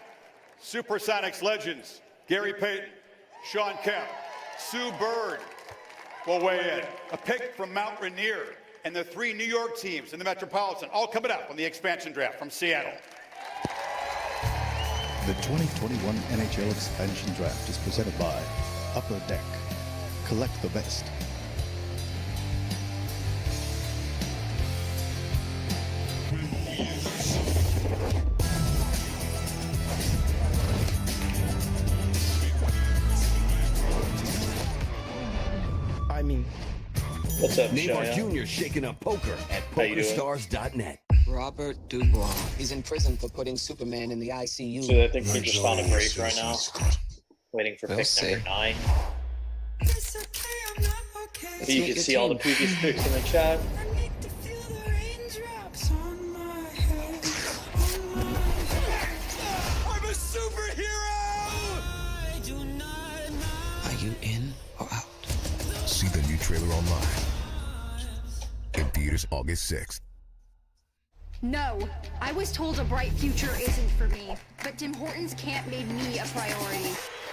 [SPEAKER 1] Supersonics legends, Gary Payton, Sean Kemp, Sue Bird will weigh in. A pick from Mount Rainier and the 3 New York teams in the Metropolitan, all coming up on the expansion draft from Seattle.
[SPEAKER 8] The 2021 NHL Expansion Draft is presented by Upper Deck. Collect the best.
[SPEAKER 10] I mean,
[SPEAKER 2] What's up,
[SPEAKER 10] Neymar
[SPEAKER 2] Shia?
[SPEAKER 10] Jr. shaking up poker at
[SPEAKER 2] How you doing?
[SPEAKER 10] PokerStars.net.
[SPEAKER 16] Robert Dubois. He's in prison for putting Superman in the ICU.
[SPEAKER 2] So I think we just found a break right now. Waiting for pick number 9. You can see all the previous picks in the chat.
[SPEAKER 10] I'm a superhero!
[SPEAKER 16] Are you in or out?
[SPEAKER 10] See the new trailer online. In theaters August 6th.
[SPEAKER 17] No, I was told a bright future isn't for me, but Tim Hortons can't make me a priority.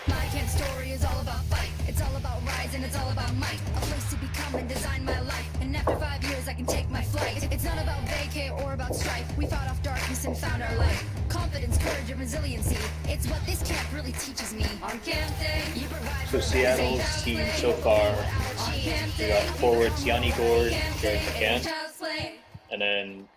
[SPEAKER 17] My Kent story is all about fight. It's all about rise and it's all about might. A place to become and design my life. And after 5 years, I can take my flight. It's not about vacay or about strife. We fought off darkness and found our light. Confidence, courage, and resiliency. It's what this camp really teaches me. On camp day, you provide.
[SPEAKER 2] So Seattle's team so far, we got forwards Yanni Gord, Jared McCann, and then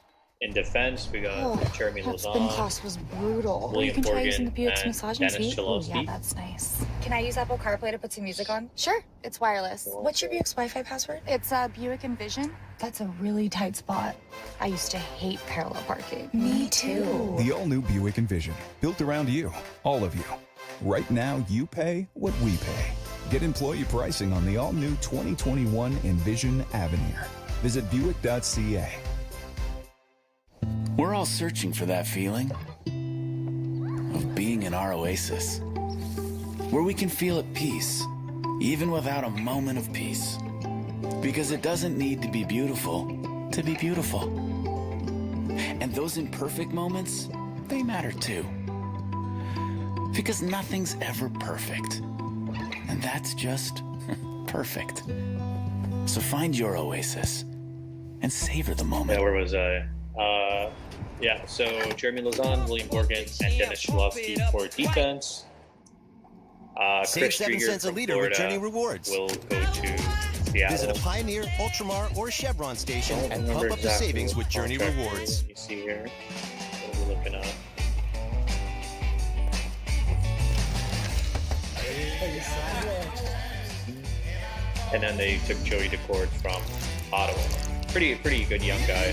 [SPEAKER 2] in defense we got Jeremy
[SPEAKER 18] That spin
[SPEAKER 2] Lauzon,
[SPEAKER 18] class was brutal.
[SPEAKER 2] William
[SPEAKER 18] you can try
[SPEAKER 2] Morgan,
[SPEAKER 18] using the Buick's
[SPEAKER 2] and
[SPEAKER 18] massaging
[SPEAKER 2] Dennis
[SPEAKER 18] suite. Oh, yeah,
[SPEAKER 2] Chalosky.
[SPEAKER 18] that's nice. Can I use Apple CarPlay to put some music on? Sure, it's wireless. What's your Buick's Wi-Fi password? It's Buick Envision. That's a really tight spot. I used to hate parallel parking. Me too.
[SPEAKER 19] The all-new Buick Envision, built around you, all of you. Right now, you pay what we pay. Get employee pricing on the all-new 2021 Envision Avenir. Visit Buick.ca.
[SPEAKER 20] We're all searching for that feeling of being in our oasis, where we can feel at peace, even without a moment of peace. Because it doesn't need to be beautiful to be beautiful. And those imperfect moments, they matter too. Because nothing's ever perfect. And that's just perfect. So find your oasis and savor the moment.
[SPEAKER 2] Yeah, where was I? Yeah, so Jeremy Lauzon, William Morgan, and Dennis Chalosky for defense.
[SPEAKER 21] Save
[SPEAKER 2] Chris
[SPEAKER 21] 7
[SPEAKER 2] Drieger
[SPEAKER 21] cents a
[SPEAKER 2] from
[SPEAKER 21] liter
[SPEAKER 2] Florida
[SPEAKER 21] with Journey Rewards.
[SPEAKER 2] will go to Seattle.
[SPEAKER 21] Visit a Pioneer, Ultramar, or Chevron station
[SPEAKER 2] I don't
[SPEAKER 21] and
[SPEAKER 2] remember
[SPEAKER 21] pump up the
[SPEAKER 2] exactly
[SPEAKER 21] savings
[SPEAKER 2] what
[SPEAKER 21] with Journey
[SPEAKER 2] contract
[SPEAKER 21] Rewards.
[SPEAKER 2] You see here. What are we looking at? And then they took Joey Decord from Ottawa. Pretty good young guy.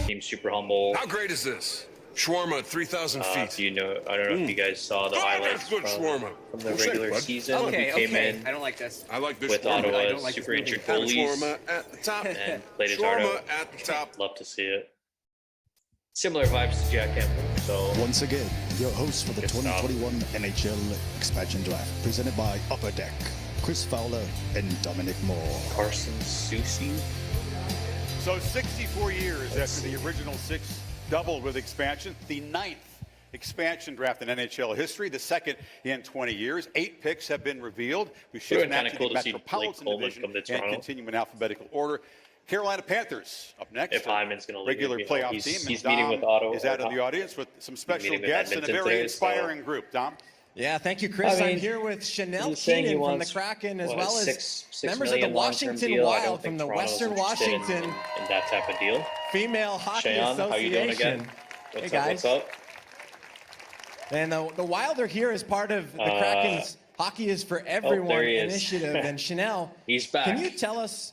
[SPEAKER 2] Seems super humble.
[SPEAKER 22] How great is this? Shawarma at 3,000 feet.
[SPEAKER 2] You know, I don't know if you guys saw the highlights
[SPEAKER 22] good
[SPEAKER 2] from
[SPEAKER 22] shawarma.
[SPEAKER 2] the regular season.
[SPEAKER 22] Okay,
[SPEAKER 2] he came in
[SPEAKER 22] I don't like this. I like this
[SPEAKER 2] with
[SPEAKER 22] shawarma. I
[SPEAKER 2] Ottawa's
[SPEAKER 22] don't like
[SPEAKER 2] super
[SPEAKER 22] this
[SPEAKER 2] injured
[SPEAKER 22] moving.
[SPEAKER 2] goalies
[SPEAKER 22] Shawarma at the top.
[SPEAKER 2] and played his heart
[SPEAKER 22] Shawarma
[SPEAKER 2] out.
[SPEAKER 22] at the top.
[SPEAKER 2] Love to see it. Similar vibes to Jack Campbell. So
[SPEAKER 8] Once again, your host for the
[SPEAKER 2] Good stuff.
[SPEAKER 8] 2021 NHL Expansion Draft, presented by Upper Deck, Chris Fowler and Dominic Moore.
[SPEAKER 2] Carson Soucy.
[SPEAKER 1] So 64 years after the original 6 doubled with expansion, the 9th expansion draft in NHL history, the second in 20 years. 8 picks have been revealed. We shift now
[SPEAKER 2] kinda
[SPEAKER 1] to
[SPEAKER 2] cool
[SPEAKER 1] the
[SPEAKER 2] to see Blake
[SPEAKER 1] Metropolitan
[SPEAKER 2] Coleman
[SPEAKER 1] Division
[SPEAKER 2] come to
[SPEAKER 1] and
[SPEAKER 2] Toronto.
[SPEAKER 1] continue in alphabetical order. Carolina Panthers up next.
[SPEAKER 2] If Hyman's going to leave,
[SPEAKER 1] Regular playoff
[SPEAKER 2] he's,
[SPEAKER 1] team.
[SPEAKER 2] He's
[SPEAKER 1] and
[SPEAKER 2] meeting
[SPEAKER 1] Dom
[SPEAKER 2] with Ottawa.
[SPEAKER 1] is out in the audience with some special
[SPEAKER 2] meeting with
[SPEAKER 1] guests and a
[SPEAKER 2] Edmonton
[SPEAKER 1] very
[SPEAKER 2] today,
[SPEAKER 1] inspiring group. Dom?
[SPEAKER 6] Yeah, thank you, Chris.
[SPEAKER 2] I mean,
[SPEAKER 6] I'm here with Chanel
[SPEAKER 2] he's saying he
[SPEAKER 6] Keenan from the
[SPEAKER 2] wants,
[SPEAKER 6] Kraken, as
[SPEAKER 2] what,
[SPEAKER 6] well as
[SPEAKER 2] six
[SPEAKER 6] members of the
[SPEAKER 2] million long-term
[SPEAKER 6] Washington
[SPEAKER 2] deal. I don't
[SPEAKER 6] Wild
[SPEAKER 2] think
[SPEAKER 6] from the
[SPEAKER 2] Toronto's
[SPEAKER 6] Western
[SPEAKER 2] interested
[SPEAKER 6] Washington
[SPEAKER 2] in that type of deal.
[SPEAKER 6] Female Hockey
[SPEAKER 2] Cheyenne,
[SPEAKER 6] Association.
[SPEAKER 2] how you doing again?
[SPEAKER 6] Hey
[SPEAKER 2] What's
[SPEAKER 6] guys.
[SPEAKER 2] up? What's up?
[SPEAKER 6] And the Wild are here as part of the Kraken's Hockey is for Everyone
[SPEAKER 2] there he is.
[SPEAKER 6] initiative. And Chanel,
[SPEAKER 2] He's back.
[SPEAKER 6] can you tell us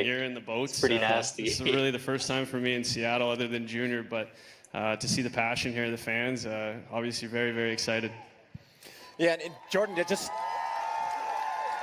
[SPEAKER 2] Like,
[SPEAKER 4] here in the boats.
[SPEAKER 2] it's pretty nasty.
[SPEAKER 4] This is really the first time for me in Seattle, other than junior. But to see the passion here, the fans, obviously very, very excited.
[SPEAKER 6] Yeah, and Jordan,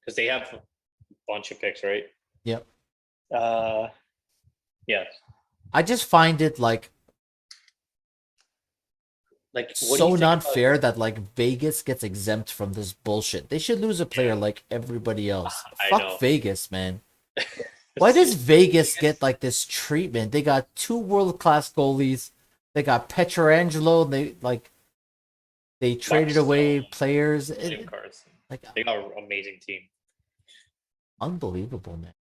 [SPEAKER 2] because they have a bunch of picks, right?
[SPEAKER 3] Yep.
[SPEAKER 2] Yeah.
[SPEAKER 3] I just find it like
[SPEAKER 2] Like, what do
[SPEAKER 3] so
[SPEAKER 2] you think
[SPEAKER 3] not
[SPEAKER 2] about?
[SPEAKER 3] fair that like Vegas gets exempt from this bullshit. They should lose a player like everybody else.
[SPEAKER 2] I
[SPEAKER 3] Fuck
[SPEAKER 2] know.
[SPEAKER 3] Vegas, man. Why does Vegas get like this treatment? They got 2 world-class goalies. They got Petrangelo. They traded away players.
[SPEAKER 2] William Carson.
[SPEAKER 3] Like
[SPEAKER 2] They got an amazing team.
[SPEAKER 3] unbelievable, man.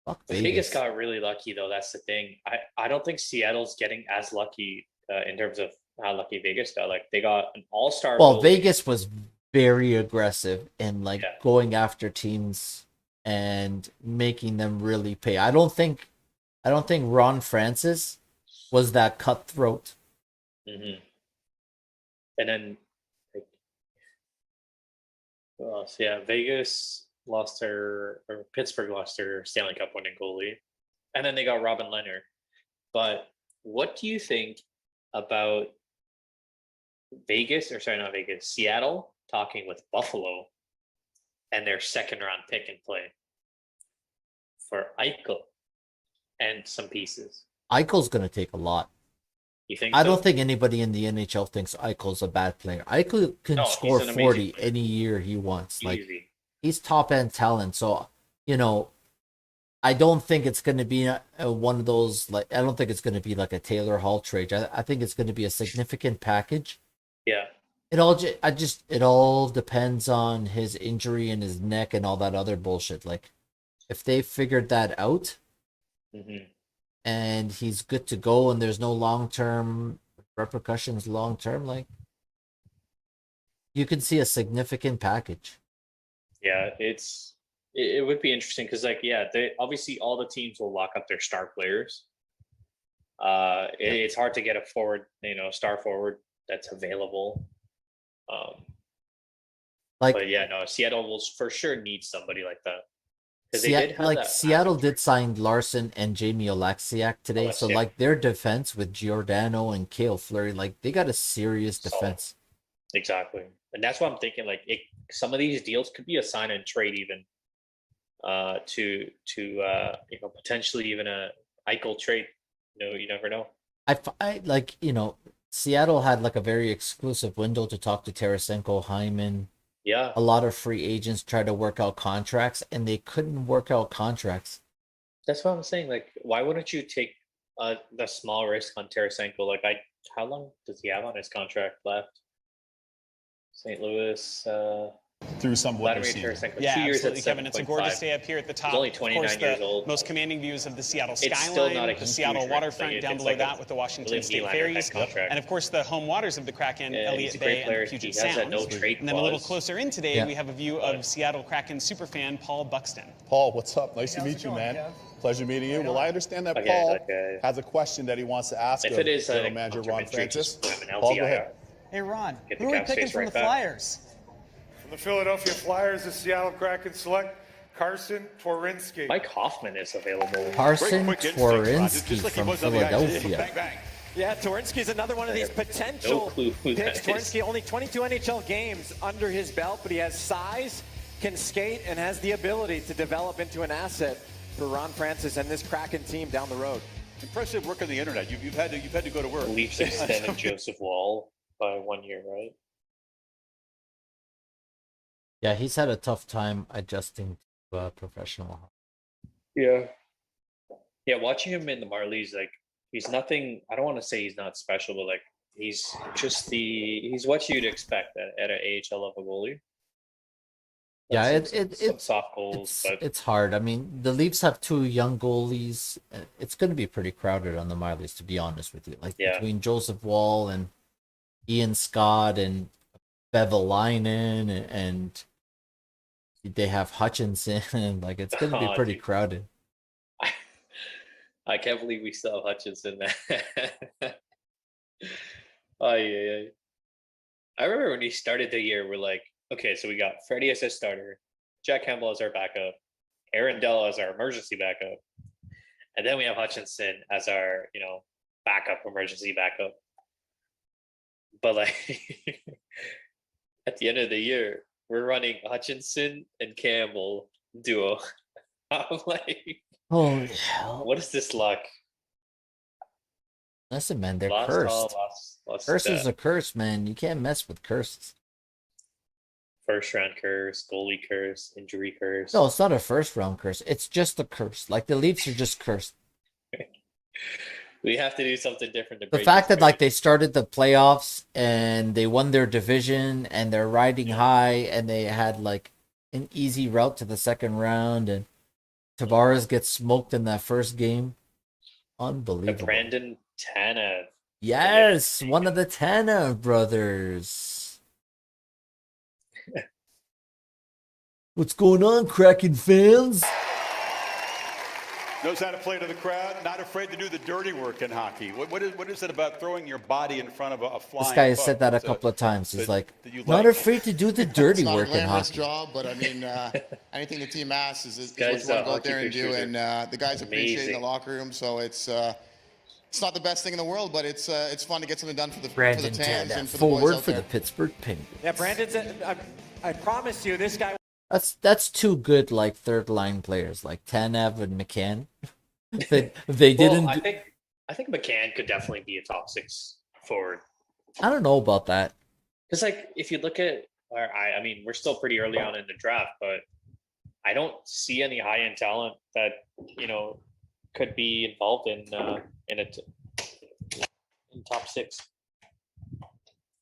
[SPEAKER 3] Fuck
[SPEAKER 2] Vegas.
[SPEAKER 3] Vegas.
[SPEAKER 2] Got really lucky though. That's the thing. I don't think Seattle's getting as lucky in terms of how lucky Vegas got. Like they got an all-star.
[SPEAKER 3] Well,
[SPEAKER 2] goalie.
[SPEAKER 3] Vegas was very aggressive in like going after teams and making them really pay. I don't think Ron Francis was that cutthroat.
[SPEAKER 2] Mm-hmm. And then, like, who else? Yeah, Vegas lost or Pittsburgh lost their Stanley Cup winning goalie, and then they got Robin Leonard. But what do you think about not Vegas, Seattle talking with Buffalo and their second-round pick and play for Eichel and some pieces?
[SPEAKER 3] Eichel's gonna take a lot.
[SPEAKER 2] You think?
[SPEAKER 3] I
[SPEAKER 2] so?
[SPEAKER 3] don't think anybody in the NHL thinks Eichel's a bad player. Eichel can score 40 any year he wants. Like he's top end talent. So I don't think it's going to be one of those I don't think it's going to be like a Taylor Hall trade. I think it's going to be a significant package.
[SPEAKER 2] Yeah.
[SPEAKER 3] It all depends on his injury and his neck and all that other bullshit. Like if they figured that out.
[SPEAKER 2] Mm-hmm.
[SPEAKER 3] And he's good to go, and there's no long-term repercussions long-term, like, you can see a significant package.
[SPEAKER 2] Yeah, it would be interesting because, like, they obviously all the teams will lock up their star players. It's hard to get a forward, star forward that's available. But yeah, no, Seattle will for sure need somebody like that.
[SPEAKER 3] Seattle did sign Larson and Jamie Oleksiak today, so like their defense with Giordano and Cale Fleury, like they got a serious defense.
[SPEAKER 2] Exactly, and that's why I'm thinking like some of these deals could be a sign and trade even, to potentially even a Eichel trade. You never know.
[SPEAKER 3] Seattle had like a very exclusive window to talk to Tarasenko, Hyman.
[SPEAKER 2] Yeah.
[SPEAKER 3] A lot of free agents try to work out contracts, and they couldn't work out contracts.
[SPEAKER 2] That's what I'm saying. Like, why wouldn't you take the small risk on Tarasenko? Like, how long does he have on his contract left? St. Louis.
[SPEAKER 14] Through some
[SPEAKER 2] Vladimir Tarasenko.
[SPEAKER 11] Yeah,
[SPEAKER 2] 2 years
[SPEAKER 11] absolutely,
[SPEAKER 2] at
[SPEAKER 11] Kevin. It's a gorgeous
[SPEAKER 2] 7.5.
[SPEAKER 11] day up here at the top.
[SPEAKER 2] He's only 29 years old.
[SPEAKER 11] Most commanding views of the Seattle
[SPEAKER 2] It's still
[SPEAKER 11] skyline,
[SPEAKER 2] not a
[SPEAKER 11] the
[SPEAKER 2] huge
[SPEAKER 11] Seattle
[SPEAKER 2] risk.
[SPEAKER 11] waterfront
[SPEAKER 2] Like,
[SPEAKER 11] down
[SPEAKER 2] it's
[SPEAKER 11] below
[SPEAKER 2] like
[SPEAKER 11] that
[SPEAKER 2] a
[SPEAKER 11] with the Washington
[SPEAKER 2] William
[SPEAKER 11] State
[SPEAKER 2] Nylander
[SPEAKER 11] ferries,
[SPEAKER 2] type contract.
[SPEAKER 11] and of course the home waters of the Kraken,
[SPEAKER 2] Yeah,
[SPEAKER 11] Elliott
[SPEAKER 2] he's a
[SPEAKER 11] Bay,
[SPEAKER 2] great player.
[SPEAKER 11] and the Puget
[SPEAKER 2] He has that
[SPEAKER 11] Sound.
[SPEAKER 2] no trade
[SPEAKER 11] And then a little
[SPEAKER 2] clause.
[SPEAKER 11] closer in today, we have a view of Seattle Kraken superfan Paul Buxton.
[SPEAKER 14] Paul, what's up? Nice to meet you, man. Pleasure meeting you. Well, I understand that Paul has a question that he wants to ask
[SPEAKER 2] If
[SPEAKER 14] of
[SPEAKER 2] it is
[SPEAKER 14] General Manager Ron Francis.
[SPEAKER 2] I'm an
[SPEAKER 14] Paul, go
[SPEAKER 2] LTIR.
[SPEAKER 14] ahead.
[SPEAKER 12] Hey, Ron,
[SPEAKER 2] Get the
[SPEAKER 12] who are we
[SPEAKER 2] cap
[SPEAKER 12] picking
[SPEAKER 2] space
[SPEAKER 12] from
[SPEAKER 2] right
[SPEAKER 12] the
[SPEAKER 2] back.
[SPEAKER 12] Flyers?
[SPEAKER 5] From the Philadelphia Flyers, the Seattle Kraken select Carson Twarynski.
[SPEAKER 2] Mike Hoffman is available.
[SPEAKER 3] Carson
[SPEAKER 1] Great quick instinct, Ron.
[SPEAKER 3] Twarynski
[SPEAKER 1] Just like he
[SPEAKER 3] from
[SPEAKER 1] was on the ice.
[SPEAKER 3] Philadelphia.
[SPEAKER 1] Bang, bang.
[SPEAKER 6] Yeah, Twarynski's another one of these potential
[SPEAKER 2] No clue who
[SPEAKER 6] picks.
[SPEAKER 2] that is.
[SPEAKER 6] Twarynski only 22 NHL games under his belt, but he has size, can skate, and has the ability to develop into an asset for Ron Francis and this Kraken team down the road.
[SPEAKER 1] Impressive work on the internet. You've had to go to work.
[SPEAKER 2] Leafs extended Joseph Wall by 1 year, right?
[SPEAKER 3] Yeah, he's had a tough time adjusting to professional hockey.
[SPEAKER 2] Yeah. Yeah, watching him in the Marlies, like he's nothing. I don't want to say he's not special, but like he's he's what you'd expect at an AHL level goalie.
[SPEAKER 3] Yeah,
[SPEAKER 2] Some soft goals, but
[SPEAKER 3] it's hard. I mean, the Leafs have 2 young goalies. It's going to be pretty crowded on the Marlies, to be honest with you. Like between Joseph Wall and Ian Scott and Bevelainen and they have Hutchinson. Like it's going to be pretty crowded.
[SPEAKER 2] I can't believe we still have Hutchinson there. Oh yeah. I remember when he started the year, we're like, okay, so we got Freddie as our starter, Jack Campbell as our backup, Aaron Dell as our emergency backup, and then we have Hutchinson as our, backup, emergency backup. But like at the end of the year, we're running Hutchinson and Campbell duo. I'm like,
[SPEAKER 3] Holy hell.
[SPEAKER 2] What is this luck?
[SPEAKER 3] Listen, man, they're
[SPEAKER 2] Lost all,
[SPEAKER 3] cursed.
[SPEAKER 2] lost
[SPEAKER 3] Curse is a curse, man. You can't mess with curses.
[SPEAKER 2] first round curse, goalie curse, injury curse.
[SPEAKER 3] No, it's not a first round curse. It's just a curse. Like the Leafs are just cursed.
[SPEAKER 2] We have to do something different to
[SPEAKER 3] The
[SPEAKER 2] break
[SPEAKER 3] fact
[SPEAKER 2] this
[SPEAKER 3] that like they started the playoffs and they won their division and they're riding high and they had like an easy route to the second round and Tavares gets smoked in that first game. Unbelievable.
[SPEAKER 2] Brandon Tanev.
[SPEAKER 3] Yes, one of the Tanev brothers. What's going on, Kraken fans?
[SPEAKER 1] Knows how to play to the crowd, not afraid to do the dirty work in hockey. What is it about throwing your body in front of a flying
[SPEAKER 3] This guy has
[SPEAKER 1] puck
[SPEAKER 3] said that a
[SPEAKER 1] that,
[SPEAKER 3] couple of times. He's
[SPEAKER 1] that-
[SPEAKER 3] like,
[SPEAKER 1] that you
[SPEAKER 3] not
[SPEAKER 1] like?
[SPEAKER 3] afraid to do the dirty
[SPEAKER 12] It's not
[SPEAKER 3] work
[SPEAKER 12] a
[SPEAKER 3] in
[SPEAKER 12] glamorous
[SPEAKER 3] hockey.
[SPEAKER 12] job, but I mean, anything the team asks is what
[SPEAKER 2] guy's,
[SPEAKER 12] you want to go out
[SPEAKER 2] hockey
[SPEAKER 12] there and do,
[SPEAKER 2] pictures
[SPEAKER 12] and the guys appreciate it in the
[SPEAKER 2] amazing.
[SPEAKER 12] locker room. So it's not the best thing in the world, but it's fun to get something done for the
[SPEAKER 3] Brandon
[SPEAKER 12] fans
[SPEAKER 3] Tanev,
[SPEAKER 12] and for the boys
[SPEAKER 3] forward
[SPEAKER 12] out
[SPEAKER 3] for
[SPEAKER 12] there.
[SPEAKER 3] the Pittsburgh Penguins.
[SPEAKER 6] Yeah, Brandon's. I promise you, this guy.
[SPEAKER 3] That's two good like third line players like Tanev and McCann. They didn't.
[SPEAKER 2] Well, I think McCann could definitely be a top 6 forward.
[SPEAKER 3] I don't know about that.
[SPEAKER 2] Because like if you look at, I mean, we're still pretty early on in the draft, but I don't see any high end talent that could be involved in top 6.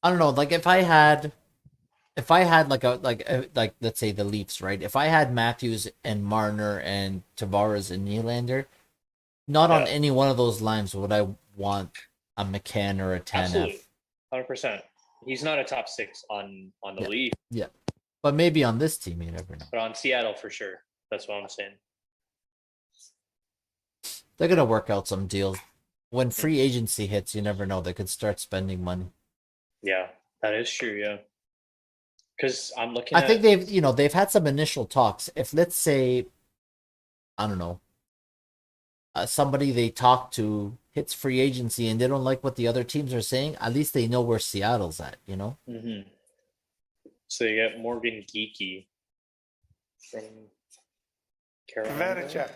[SPEAKER 3] I don't know. Like if I had like let's say the Leafs, right? If I had Matthews and Marner and Tavares and Nylander, not on any one of those lines would I want a McCann or a Tanev.
[SPEAKER 2] Absolutely, 100%. He's not a top 6 on the Leaf.
[SPEAKER 3] Yeah, but maybe on this team, you never know.
[SPEAKER 2] But on Seattle for sure. That's what I'm saying.
[SPEAKER 3] They're gonna work out some deals. When free agency hits, you never know. They could start spending money.
[SPEAKER 2] Yeah, that is true. Yeah, because I'm looking.
[SPEAKER 3] I think they've had some initial talks. If let's say, I don't know, somebody they talk to hits free agency and they don't like what the other teams are saying, at least they know where Seattle's at.
[SPEAKER 2] Mm-hmm. So you get Morgan Geeky from Carolina.
[SPEAKER 5] Vanacek.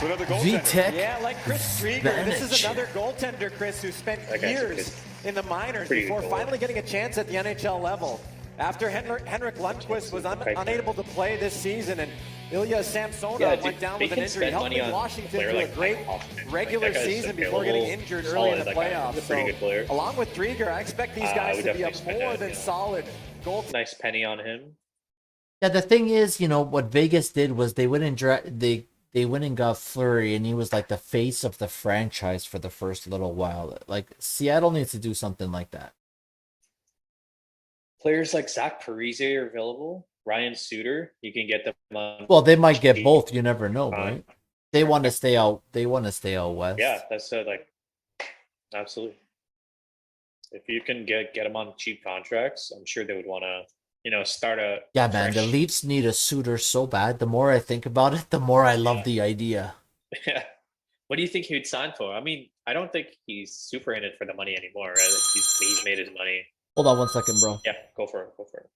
[SPEAKER 1] Another goaltender.
[SPEAKER 3] Vitek.
[SPEAKER 6] Yeah, like Chris Drieger. This is another goaltender, Chris, who spent
[SPEAKER 2] That guy's
[SPEAKER 6] years in the minors
[SPEAKER 2] pretty
[SPEAKER 6] before
[SPEAKER 2] good
[SPEAKER 6] finally getting a chance at the NHL level. After Henrik Lundqvist was unable to play this season, and Ilya Samsonov went down with an injury, helping Washington do a great regular season before getting injured early in the playoffs. So, along with Drieger, I expect these guys to be a more than solid goal.
[SPEAKER 2] Nice penny on him.
[SPEAKER 3] Yeah, the thing is, what Vegas did was they went and they went and got Fleury, and he was like the face of the franchise for the first little while. Like Seattle needs to do something like that.
[SPEAKER 2] Players like Zach Parise are available. Ryan Suter, you can get them on.
[SPEAKER 3] Well, they might get both. You never know, right? They want to stay out. They want to stay out west.
[SPEAKER 2] Yeah, that's absolutely. If you can get them on cheap contracts, I'm sure they would want to, start a.
[SPEAKER 3] Yeah, man, the Leafs need a Suter so bad. The more I think about it, the more I love the idea.
[SPEAKER 2] Yeah. What do you think he would sign for? I mean, I don't think he's super in it for the money anymore, right? He's made his money.
[SPEAKER 3] Hold on 1 second, bro.
[SPEAKER 2] Yeah, go for it. Go for it.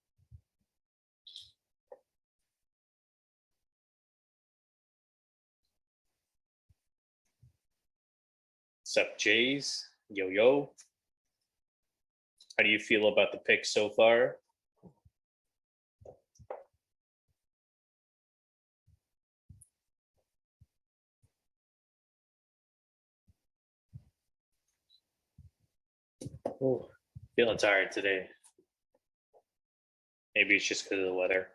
[SPEAKER 2] What's up, Jays? Yo. How do you feel about the pick so far? Oh, feeling tired today. Maybe it's just because of the weather.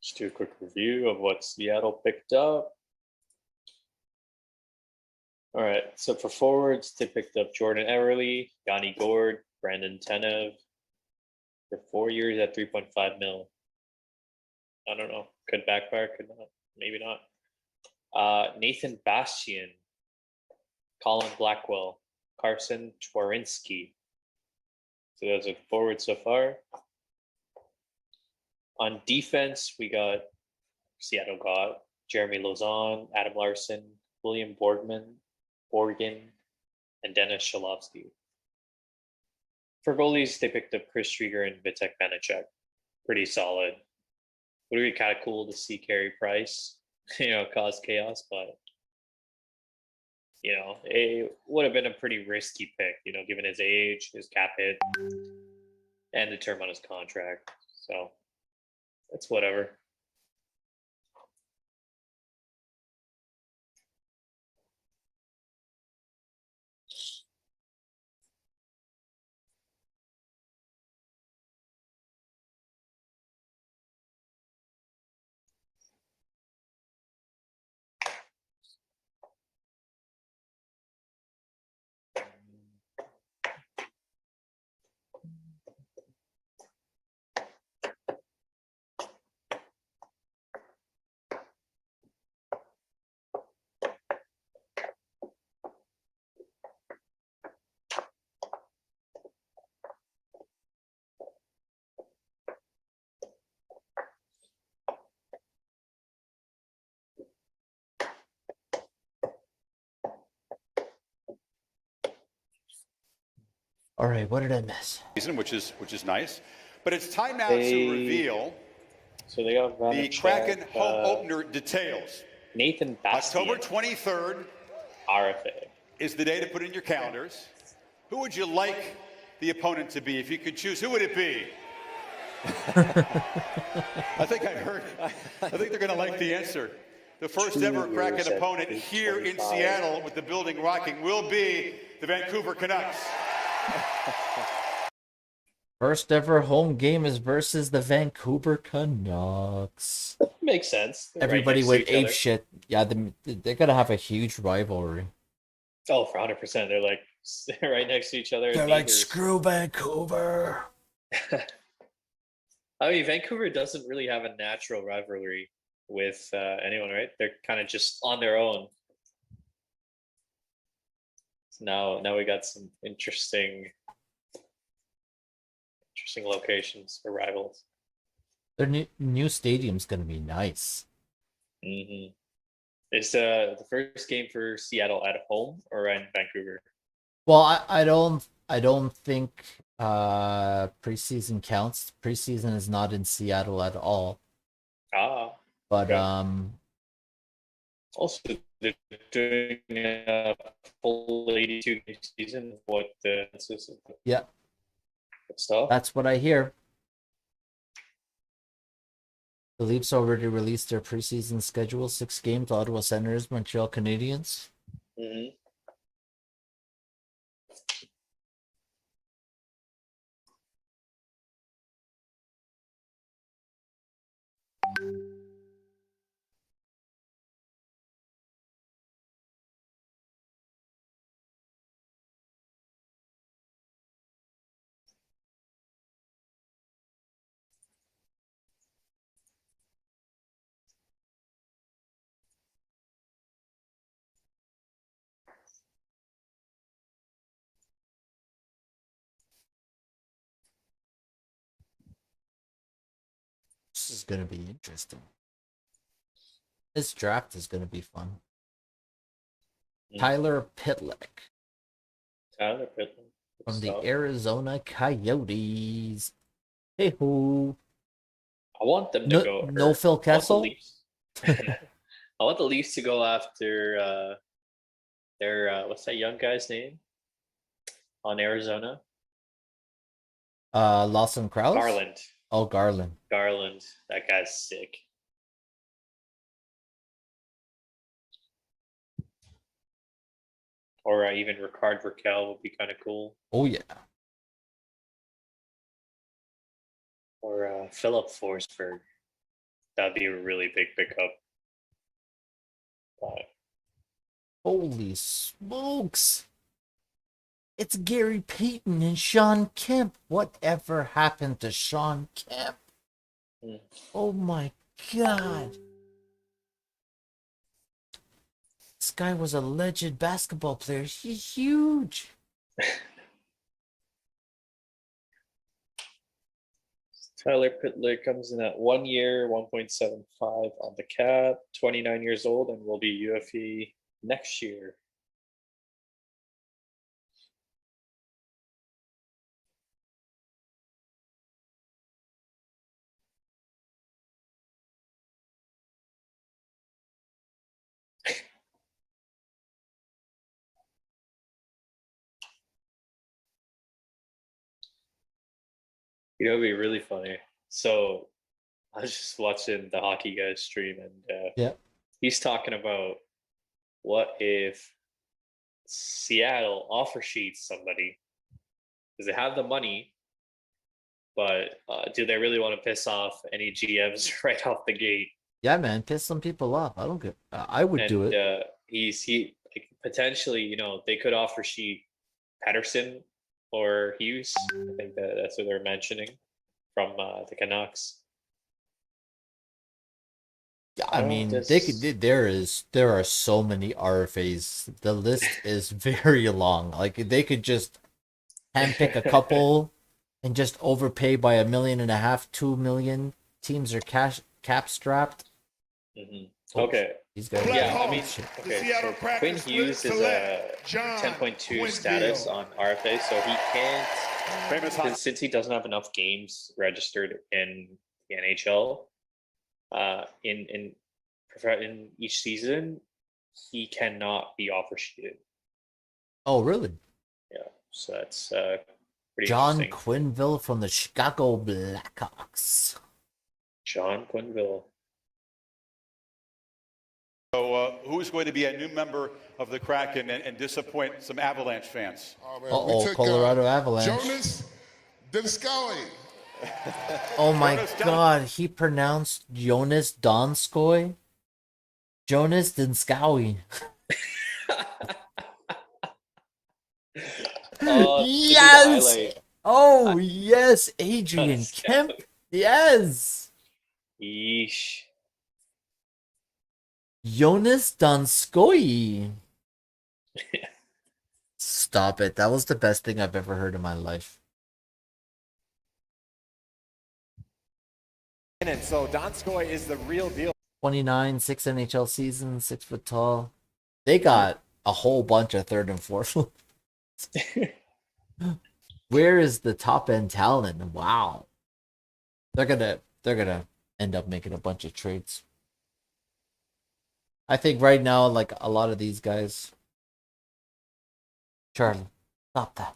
[SPEAKER 2] Just do a quick review of what Seattle picked up. All right. So for forwards, they picked up Jordan Everly, Yanni Gord, Brandon Tenev for 4 years at 3.5 mil. I don't know. Could backfire, could not. Maybe not. Nathan Bastian, Colin Blackwell, Carson Twarinsky. So those are forward so far. On defense, we got Seattle got Jeremy Lauzon, Adam Larson, William Borgman, and Dennis Shalovsky. For goalies, they picked up Chris Strieger and Vitek Vanacek. Pretty solid. Would be kind of cool to see Carey Price, cause chaos, but it would have been a pretty risky pick, given his age, his cap hit, and the term on his contract. So it's whatever.
[SPEAKER 3] All right, what did I miss?
[SPEAKER 1] Which is nice. But it's time now to reveal
[SPEAKER 2] they got
[SPEAKER 1] the Kraken home opener details.
[SPEAKER 2] Nathan Bastian.
[SPEAKER 1] October 23rd
[SPEAKER 2] RFA
[SPEAKER 1] is the day to put in your calendars. Who would you like the opponent to be? If you could choose, who would it be? I think they're going to like the answer. The first ever Kraken opponent here in Seattle with the building rocking will be the Vancouver Canucks.
[SPEAKER 3] First ever home game is versus the Vancouver Canucks.
[SPEAKER 2] Makes sense.
[SPEAKER 3] Everybody went ape shit. Yeah, they're gonna have a huge rivalry.
[SPEAKER 2] Oh, for 100%. They're like right next to each other.
[SPEAKER 3] They're like, screw Vancouver.
[SPEAKER 2] I mean, Vancouver doesn't really have a natural rivalry with anyone, right? They're kind of just on their own. So now we got some interesting locations for rivals.
[SPEAKER 3] Their new stadium's gonna be nice.
[SPEAKER 2] Mm-hmm. Is the first game for Seattle at home or in Vancouver?
[SPEAKER 3] Well, I don't think preseason counts. Preseason is not in Seattle at all. But
[SPEAKER 2] okay. Also, they're doing a full 82 game season. What the
[SPEAKER 3] yeah,
[SPEAKER 2] stuff?
[SPEAKER 3] That's what I hear. The Leafs already released their preseason schedule: 6 games: Ottawa Senators, Montreal Canadiens.
[SPEAKER 2] Mm-hmm.
[SPEAKER 3] This is gonna be interesting. This draft is gonna be fun. Tyler Pitlick. From the Arizona Coyotes. Hey ho.
[SPEAKER 2] I want them to go.
[SPEAKER 3] No Phil Kessel.
[SPEAKER 2] I want the Leafs to go after their what's that young guy's name on Arizona?
[SPEAKER 3] Lawson Krause?
[SPEAKER 2] Garland.
[SPEAKER 3] Oh, Garland.
[SPEAKER 2] Garland. That guy's sick. Or even Ricard Raquel would be kind of cool.
[SPEAKER 3] Oh, yeah.
[SPEAKER 2] Or Philip Forsberg. That'd be a really big pickup. But
[SPEAKER 3] Holy smokes. It's Gary Payton and Sean Kemp. Whatever happened to Sean Kemp? Oh my God. This guy was a legend basketball player. He's huge.
[SPEAKER 2] Tyler Pitlick comes in at 1 year, 1.75 on the cap, 29 years old, and will be UFE next year. You know, it'd be really funny. So I was just watching the hockey guys stream, and he's talking about what if Seattle offer sheets somebody because they have the money, but do they really want to piss off any GMs right off the gate?
[SPEAKER 3] Yeah, man, piss some people off. I don't get. I would do it.
[SPEAKER 2] He like, potentially, you know, they could offer sheet Pedersen or Hughes. I think that's what they're mentioning from the Canucks.
[SPEAKER 3] Yeah, I mean, they could. There are so many RFAs. The list is very long. Like they could just handpick a couple and just overpay by $1.5 million, $2 million. Teams are cap strapped.
[SPEAKER 2] Okay.
[SPEAKER 3] These guys.
[SPEAKER 2] Yeah, I mean, okay. So Quinn Hughes is a 10.2 status on RFA, so he can't. Since he doesn't have enough games registered in the NHL, in each season, he cannot be offer sheeted.
[SPEAKER 3] Oh, really?
[SPEAKER 2] Yeah. So that's pretty
[SPEAKER 3] John
[SPEAKER 2] interesting.
[SPEAKER 3] Quinville from the Chicago Blackhawks.
[SPEAKER 2] John Quinville.
[SPEAKER 1] So who's going to be a new member of the Kraken and disappoint some Avalanche fans?
[SPEAKER 3] Colorado Avalanche.
[SPEAKER 22] Jonas Dinskali.
[SPEAKER 3] Oh my God, he pronounced Jonas Donskoy. Jonas Dinskawi. Yes! Oh, yes, Adrian Kemp. Yes.
[SPEAKER 2] Yeesh.
[SPEAKER 3] Jonas Donskoy. Stop it. That was the best thing I've ever heard in my life.
[SPEAKER 6] And so Donskoy is the real deal.
[SPEAKER 3] 29, 6 NHL seasons, 6 foot tall. They got a whole bunch of third and fourth. Where is the top end talent? Wow. They're gonna end up making a bunch of trades. I think right now, like a lot of these guys. Charlie, stop that.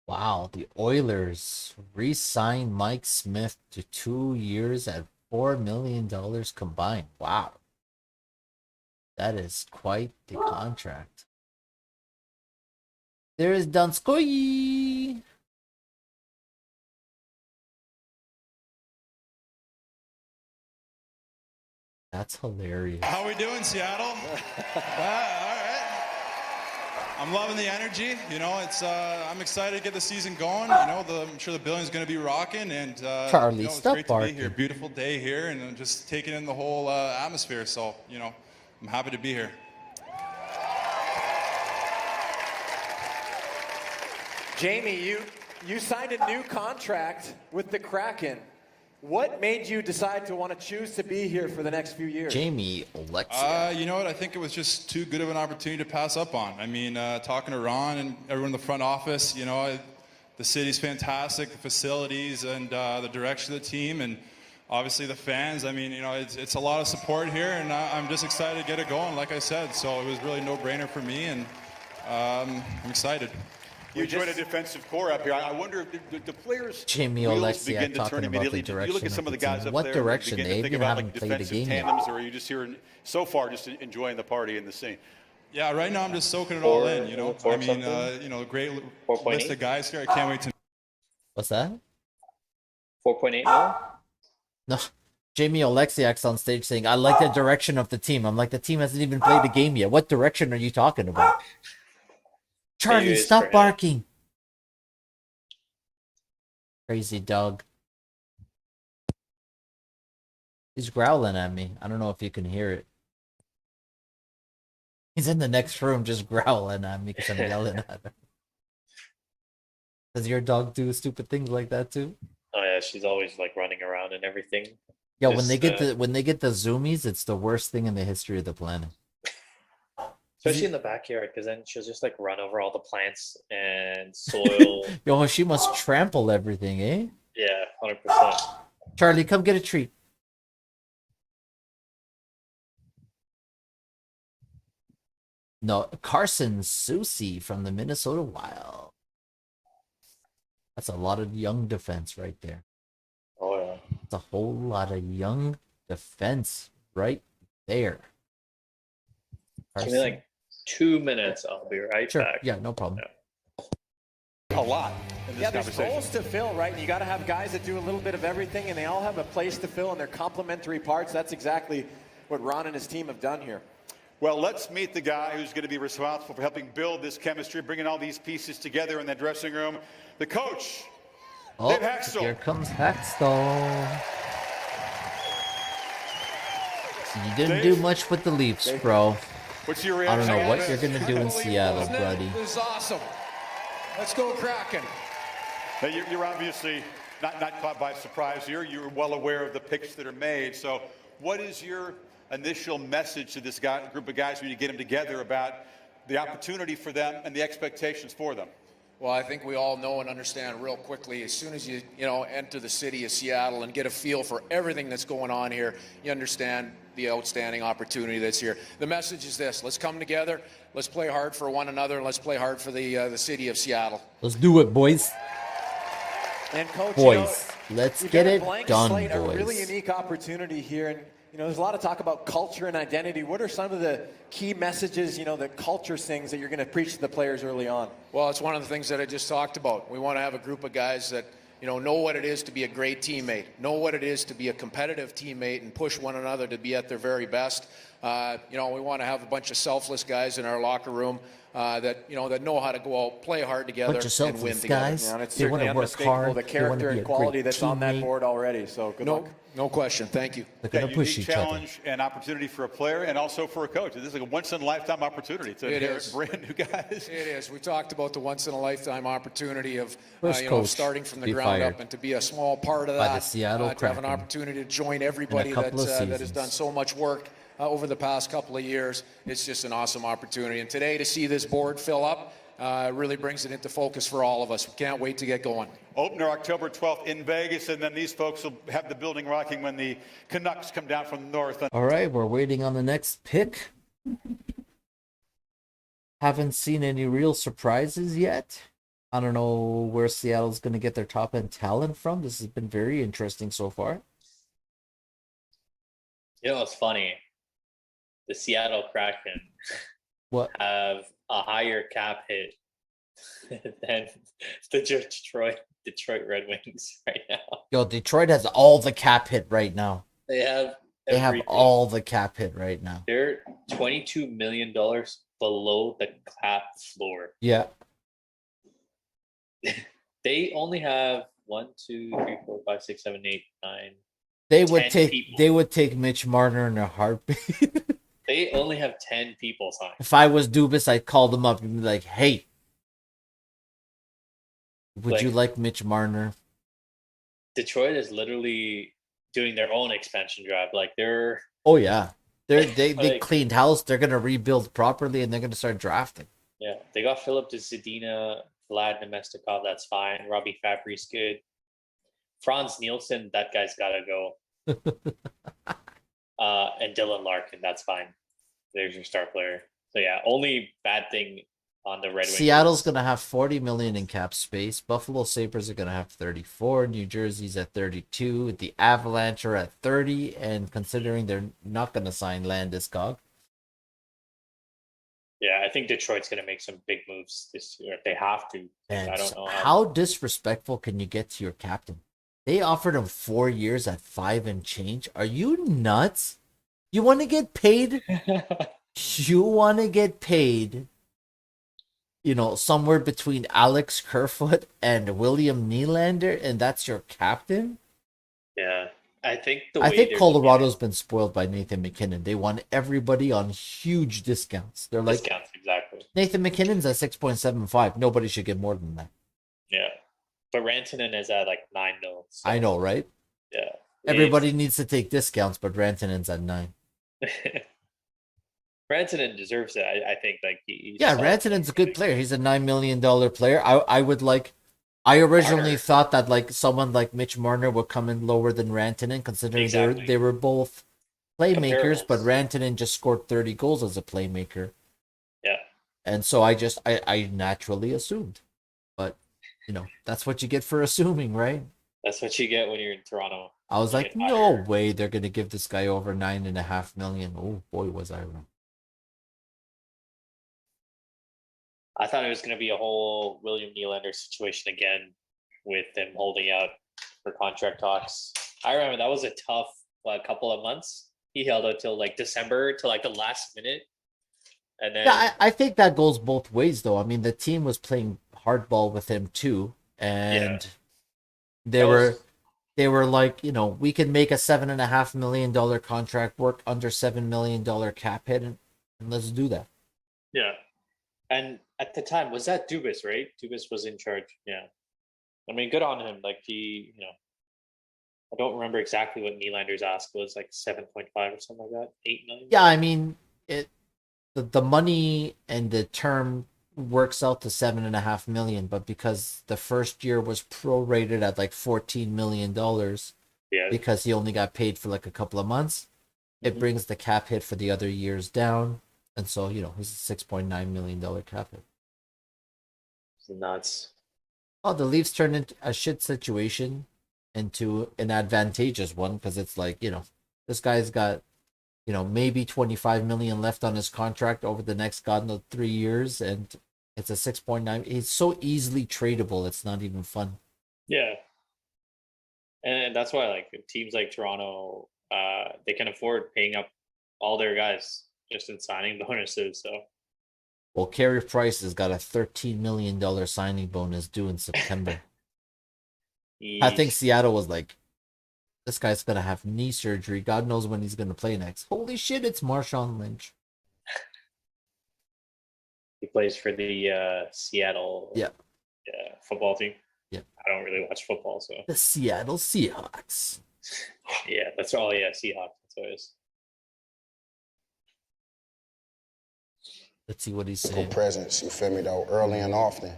[SPEAKER 3] Wow, the Oilers re-signed Mike Smith to 2 years at $4 million combined. Wow. That is quite the contract. There is Donskoy. That's hilarious.
[SPEAKER 13] How we doing, Seattle? All right. I'm loving the energy. You know, it's I'm excited to get the season going. You know, I'm sure the building's going to be rocking, and
[SPEAKER 3] Charlie,
[SPEAKER 13] it's
[SPEAKER 3] stop
[SPEAKER 13] great
[SPEAKER 3] barking.
[SPEAKER 13] to be here. Beautiful day here, and I'm just taking in the whole atmosphere. So, you know, I'm happy to be here.
[SPEAKER 6] Jamie, you signed a new contract with the Kraken. What made you decide to want to choose to be here for the next few years?
[SPEAKER 3] Jamie Alexia.
[SPEAKER 13] You know what? I think it was just too good of an opportunity to pass up on. I mean, talking to Ron and everyone in the front office, you know, the city's fantastic, the facilities, and the direction of the team, and obviously the fans. I mean, it's a lot of support here, and I'm just excited to get it going, like I said. So it was really no-brainer for me, and I'm excited.
[SPEAKER 1] You joined a defensive core up here. I wonder, do the players'
[SPEAKER 3] Jamie
[SPEAKER 1] wheels
[SPEAKER 3] Oleksiak
[SPEAKER 1] begin to
[SPEAKER 3] talking
[SPEAKER 1] turn
[SPEAKER 3] about
[SPEAKER 1] immediately?
[SPEAKER 3] the
[SPEAKER 1] Do you look
[SPEAKER 3] direction
[SPEAKER 1] at some
[SPEAKER 3] of
[SPEAKER 1] of the
[SPEAKER 3] the
[SPEAKER 1] guys
[SPEAKER 3] team.
[SPEAKER 1] up
[SPEAKER 3] What
[SPEAKER 1] there
[SPEAKER 3] direction?
[SPEAKER 1] and begin
[SPEAKER 3] They
[SPEAKER 1] to think
[SPEAKER 3] even
[SPEAKER 1] about
[SPEAKER 3] haven't
[SPEAKER 1] like
[SPEAKER 3] played a
[SPEAKER 1] defensive
[SPEAKER 3] game yet.
[SPEAKER 1] tandems, or are you just here so far just enjoying the party and the scene?
[SPEAKER 13] Yeah, right now I'm just soaking it all in. I mean, great list of guys here. I can't wait to.
[SPEAKER 3] What's that?
[SPEAKER 2] 4.8 mil?
[SPEAKER 3] No. Jamie Oleksiak's on stage saying, I like the direction of the team. I'm like, the team hasn't even played the game yet. What direction are you talking about? Charlie, stop barking. Crazy dog. He's growling at me. I don't know if you can hear it. He's in the next room just growling at me because I'm yelling at him. Does your dog do stupid things like that too?
[SPEAKER 2] Oh yeah, she's always like running around and everything.
[SPEAKER 3] Yeah, when they get the zoomies, it's the worst thing in the history of the planet.
[SPEAKER 2] Especially in the backyard, because then she'll just like run over all the plants and soil.
[SPEAKER 3] Yo, she must trample everything, eh?
[SPEAKER 2] Yeah, 100%.
[SPEAKER 3] Charlie, come get a treat. No, Carson Soucy from the Minnesota Wild. That's a lot of young defense right there.
[SPEAKER 2] Oh yeah.
[SPEAKER 3] It's a whole lot of young defense right there.
[SPEAKER 2] Give me like 2 minutes. I'll be right back.
[SPEAKER 3] Yeah, no problem.
[SPEAKER 1] A lot in this
[SPEAKER 6] Yeah, there's
[SPEAKER 1] conversation.
[SPEAKER 6] roles to fill, right? And you got to have guys that do a little bit of everything, and they all have a place to fill, and they're complementary parts. That's exactly what Ron and his team have done here.
[SPEAKER 1] Well, let's meet the guy who's going to be responsible for helping build this chemistry, bringing all these pieces together in that dressing room. The coach, Dave Haxtell.
[SPEAKER 3] Here comes Haxtell. You didn't do much with the Leafs, bro.
[SPEAKER 1] What's your
[SPEAKER 3] I don't
[SPEAKER 1] reaction?
[SPEAKER 3] know what you're going to do in Seattle, buddy.
[SPEAKER 10] This is awesome. Let's go Kraken.
[SPEAKER 1] Now, you're obviously not caught by surprise here. You're well aware of the picks that are made. So what is your initial message to this group of guys when you get them together about the opportunity for them and the expectations for them?
[SPEAKER 10] Well, I think we all know and understand real quickly, as soon as you enter the city of Seattle and get a feel for everything that's going on here, you understand the outstanding opportunity that's here. The message is this: let's come together, let's play hard for one another, and let's play hard for the city of Seattle.
[SPEAKER 3] Let's do it, boys.
[SPEAKER 6] And Coach,
[SPEAKER 3] Boys, let's
[SPEAKER 6] you've
[SPEAKER 3] get
[SPEAKER 6] got a
[SPEAKER 3] it
[SPEAKER 6] blank
[SPEAKER 3] done,
[SPEAKER 6] slate,
[SPEAKER 3] boys.
[SPEAKER 6] A really unique opportunity here, and there's a lot of talk about culture and identity. What are some of the key messages, the culture things that you're going to preach to the players early on?
[SPEAKER 10] Well, it's one of the things that I just talked about. We want to have a group of guys that know what it is to be a great teammate, know what it is to be a competitive teammate, and push one another to be at their very best. We want to have a bunch of selfless guys in our locker room that know how to go out, play hard together,
[SPEAKER 3] Bunch of
[SPEAKER 10] and win
[SPEAKER 3] selfless
[SPEAKER 10] together.
[SPEAKER 3] guys.
[SPEAKER 6] Yeah, and it's
[SPEAKER 3] They wanna
[SPEAKER 6] certainly
[SPEAKER 3] work
[SPEAKER 6] unmistakable
[SPEAKER 3] hard.
[SPEAKER 6] the
[SPEAKER 3] They wanna
[SPEAKER 6] character
[SPEAKER 3] be
[SPEAKER 6] and
[SPEAKER 3] a
[SPEAKER 6] quality
[SPEAKER 3] great
[SPEAKER 6] that's on that
[SPEAKER 3] teammate.
[SPEAKER 6] board already. So good luck.
[SPEAKER 10] No question. Thank you.
[SPEAKER 3] They're going to push
[SPEAKER 1] unique
[SPEAKER 3] each other.
[SPEAKER 1] challenge and opportunity for a player and also for a coach. This is like a once-in-a-lifetime opportunity to
[SPEAKER 10] It
[SPEAKER 1] inherit
[SPEAKER 10] is.
[SPEAKER 1] brand new guys.
[SPEAKER 10] It is. We talked about the once-in-a-lifetime opportunity of
[SPEAKER 3] First coach
[SPEAKER 10] starting from the
[SPEAKER 3] be
[SPEAKER 10] ground
[SPEAKER 3] fired
[SPEAKER 10] up and to be a small part of
[SPEAKER 3] by the
[SPEAKER 10] that.
[SPEAKER 3] Seattle
[SPEAKER 10] to have an
[SPEAKER 3] Kraken
[SPEAKER 10] opportunity to join everybody that
[SPEAKER 3] couple of
[SPEAKER 10] that has
[SPEAKER 3] seasons.
[SPEAKER 10] done so much work over the past couple of years. It's just an awesome opportunity. And today to see this board fill up really brings it into focus for all of us. We can't wait to get going.
[SPEAKER 1] Opener October 12th in Vegas, and then these folks will have the building rocking when the Canucks come down from the north.
[SPEAKER 3] All right, we're waiting on the next pick. Haven't seen any real surprises yet. I don't know where Seattle's going to get their top-end talent from. This has been very interesting so far.
[SPEAKER 2] It's funny. The Seattle Kraken have a higher cap hit than the Detroit Red Wings right now.
[SPEAKER 3] Yo, Detroit has all the cap hit right now.
[SPEAKER 2] They have
[SPEAKER 3] all the cap hit right now.
[SPEAKER 2] They're $22 million below the cap floor.
[SPEAKER 3] Yeah.
[SPEAKER 2] They only have 1, 2, 3, 4, 5, 6, 7, 8, 9.
[SPEAKER 3] They would
[SPEAKER 2] 10
[SPEAKER 3] take
[SPEAKER 2] people.
[SPEAKER 3] they would take Mitch Marner in a heartbeat.
[SPEAKER 2] They only have 10 people signed.
[SPEAKER 3] If I was Dubas, I'd call them up and be like, "Hey, would you like Mitch Marner?"
[SPEAKER 2] Detroit is literally doing their own expansion draft. Like they're
[SPEAKER 3] Oh yeah, they
[SPEAKER 2] Like-
[SPEAKER 3] cleaned house. They're gonna rebuild properly, and they're gonna start drafting.
[SPEAKER 2] they got Philip Zadina Vlad Nemestikov, that's fine. Robbie Fabry's good. Franz Nielsen, that guy's got to go. And Dylan Larkin, that's fine. There's your star player. So yeah, only bad thing on the Red Wings.
[SPEAKER 3] Seattle's gonna have 40 million in cap space. Buffalo Sabres are gonna have 34. New Jersey's at 32. The Avalanche are at 30. And considering they're not gonna sign Landeskog,
[SPEAKER 2] Yeah, I think Detroit's going to make some big moves this year if they have to.
[SPEAKER 3] and
[SPEAKER 2] I don't know
[SPEAKER 3] how disrespectful can you get to your captain? They offered him 4 years at 5 and change. Are you nuts? You want to get paid? You want to get paid? You know, somewhere between Alex Kerfoot and William Nylander, and that's your captain?
[SPEAKER 2] Yeah, I think
[SPEAKER 3] Colorado's been spoiled by Nathan McKinnon. They want everybody on huge discounts. They're like,
[SPEAKER 2] discounts, exactly.
[SPEAKER 3] Nathan McKinnon's at 6.75. Nobody should get more than that.
[SPEAKER 2] Yeah, but Rantanen is at like 9 mil. So,
[SPEAKER 3] I know, right?
[SPEAKER 2] yeah,
[SPEAKER 3] Everybody needs to take discounts, but Rantanen's at 9.
[SPEAKER 2] Rantanen deserves it. I think like
[SPEAKER 3] Rantanen's a good player. He's a $9 million player. I originally thought that like someone like Mitch Marner would come in lower than Rantanen, considering they were both playmakers, but Rantanen just scored 30 goals as a playmaker.
[SPEAKER 2] Yeah.
[SPEAKER 3] And so I naturally assumed. But you know, that's what you get for assuming, right?
[SPEAKER 2] That's what you get when you're in Toronto.
[SPEAKER 3] I was like, no way they're gonna give this guy over $9.5 million. Oh boy, was I wrong.
[SPEAKER 2] I thought it was going to be a whole William Nylander situation again with him holding out for contract talks. I remember that was a tough couple of months. He held out till like December to like the last minute. And then
[SPEAKER 3] I think that goes both ways though. I mean, the team was playing hardball with him too, and they were like, you know, we can make a $7.5 million contract work under $7 million cap hit, and let's do that.
[SPEAKER 2] Yeah. And at the time, was that Dubas, right? Dubas was in charge. Yeah. I mean, good on him. Like he, you know, I don't remember exactly what Nylander's ask was, like 7.5 or something like that. 8 million.
[SPEAKER 3] Yeah, I mean, the money and the term works out to $7.5 million, but because the first year was prorated at like $14 million, because he only got paid for like a couple of months, it brings the cap hit for the other years down. And so, you know, he's a $6.9 million cap hit.
[SPEAKER 2] It's nuts.
[SPEAKER 3] Oh, the Leafs turned into a shit situation into an advantageous one, because it's like, you know, this guy's got, you know, maybe 25 million left on his contract over the next God knows 3 years, and it's a 6.9. It's so easily tradable. It's not even fun.
[SPEAKER 2] Yeah. And that's why like teams like Toronto, they can afford paying up all their guys just in signing bonuses. So,
[SPEAKER 3] well, Carey Price has got a $13 million signing bonus due in September. I think Seattle was like, this guy's gonna have knee surgery. God knows when he's gonna play next. Holy shit, it's Marshawn Lynch.
[SPEAKER 2] He plays for the Seattle football team.
[SPEAKER 3] Yeah.
[SPEAKER 2] I don't really watch football, so.
[SPEAKER 3] The Seattle Seahawks.
[SPEAKER 2] Yeah, that's all. Yeah, Seahawks. That's what it is.
[SPEAKER 3] Let's see what he's saying.
[SPEAKER 15] Presence, you feel me, though, early and often.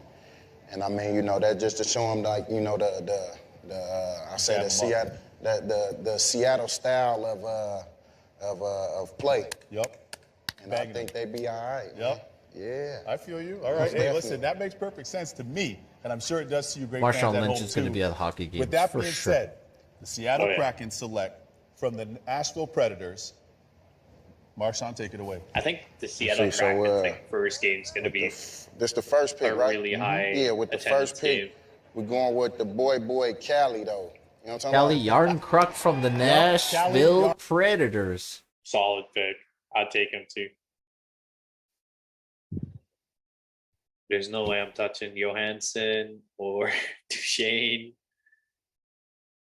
[SPEAKER 15] And I mean, you know, that just to show him, like, you know, the Seattle style of play.
[SPEAKER 14] Yep.
[SPEAKER 15] And I think they be all right.
[SPEAKER 14] Yep.
[SPEAKER 15] Yeah.
[SPEAKER 14] I feel you. All right. Hey, listen, that makes perfect sense to me, and I'm sure it does to you great
[SPEAKER 3] Marshawn
[SPEAKER 14] fans at
[SPEAKER 3] Lynch
[SPEAKER 14] home
[SPEAKER 3] is going to
[SPEAKER 14] too.
[SPEAKER 3] be at hockey games.
[SPEAKER 14] With that
[SPEAKER 3] for
[SPEAKER 14] being
[SPEAKER 3] sure.
[SPEAKER 14] said, the Seattle Kraken select from the Asheville Predators. Marshawn, take it away.
[SPEAKER 2] I think the Seattle Kraken's first game is going to be
[SPEAKER 15] this the first pick, right?
[SPEAKER 2] Really high.
[SPEAKER 15] Yeah, with the first pick, we're going with the boy Cali, though. You know what I'm
[SPEAKER 3] Cali
[SPEAKER 15] talking
[SPEAKER 3] Yarncroc from the Nashville Predators.
[SPEAKER 2] Solid pick. I'd take him too. There's no way I'm touching Johansson or Duchesne.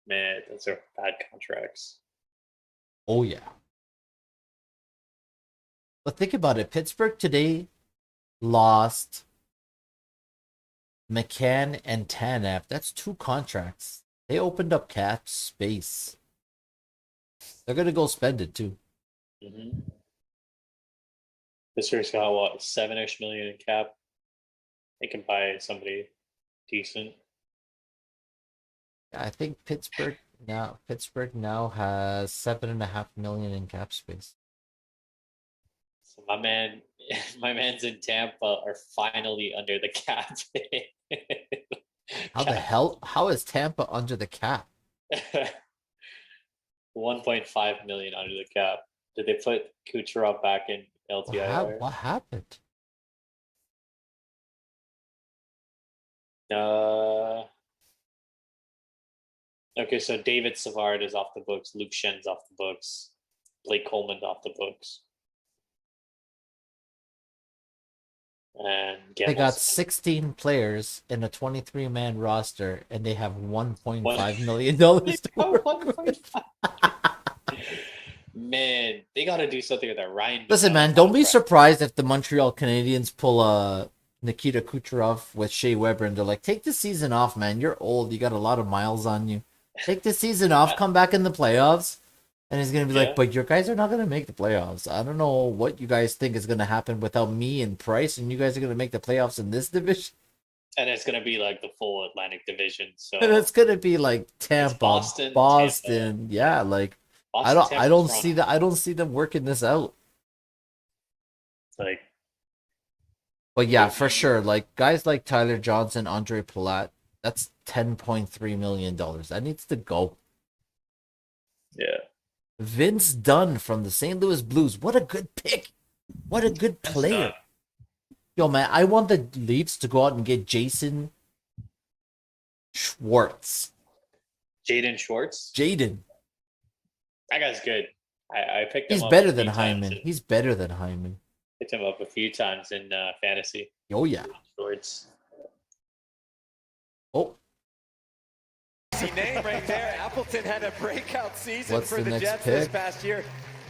[SPEAKER 2] Man, those are bad contracts.
[SPEAKER 3] Oh, yeah. But think about it. Pittsburgh today lost McCann and Tanev. That's 2 contracts. They opened up cap space. They're going to go spend it too.
[SPEAKER 2] Mm-hmm. Pittsburgh's got what, 7-ish million in cap? they can buy somebody decent.
[SPEAKER 3] I think Pittsburgh now has 7.5 million in cap space.
[SPEAKER 2] So my man's in Tampa are finally under the cap.
[SPEAKER 3] How is Tampa under the cap?
[SPEAKER 2] 1.5 million under the cap. Did they put Kucherov back in LTIR?
[SPEAKER 3] What happened?
[SPEAKER 2] Okay, so David Savard is off the books. Luke Schen's off the books. Blake Coleman's off the books. And
[SPEAKER 3] They got 16 players in a 23-man roster, and they have $1.5 million to work with.
[SPEAKER 2] Man, they got to do something with that Ryan.
[SPEAKER 3] Listen, man, don't be surprised if the Montreal Canadiens pull Nikita Kucherov with Shea Weber, and they're like, take the season off, man. You're old. You got a lot of miles on you. Take the season off. Come back in the playoffs. And he's going to be like, but your guys are not going to make the playoffs. I don't know what you guys think is going to happen without me and Price, and you guys are going to make the playoffs in this division.
[SPEAKER 2] And it's going to be like the full Atlantic Division. So
[SPEAKER 3] And it's going to be like Tampa, Boston.
[SPEAKER 2] Tampa.
[SPEAKER 3] Yeah, like
[SPEAKER 2] Boston,
[SPEAKER 3] I don't see them working this out.
[SPEAKER 2] Like,
[SPEAKER 3] but yeah, for sure. Like guys like Tyler Johnson, Andre Palat, that's $10.3 million. That needs to go.
[SPEAKER 2] Yeah.
[SPEAKER 3] Vince Dunn from the St. Louis Blues. What a good pick. What a good player. Yo, man, I want the Leafs to go out and get Jason Schwartz.
[SPEAKER 2] Jaden Schwartz?
[SPEAKER 3] Jaden.
[SPEAKER 2] That guy's good. I picked him
[SPEAKER 3] He's
[SPEAKER 2] up.
[SPEAKER 3] better than Hyman. He's better than Hyman.
[SPEAKER 2] Picked him up a few times in fantasy.
[SPEAKER 3] Oh, yeah.
[SPEAKER 2] Schwartz.
[SPEAKER 3] Oh.
[SPEAKER 6] Name right there. Appleton had a breakout season
[SPEAKER 3] What's
[SPEAKER 6] for the
[SPEAKER 3] next
[SPEAKER 6] Jets
[SPEAKER 3] pick?
[SPEAKER 6] this past year.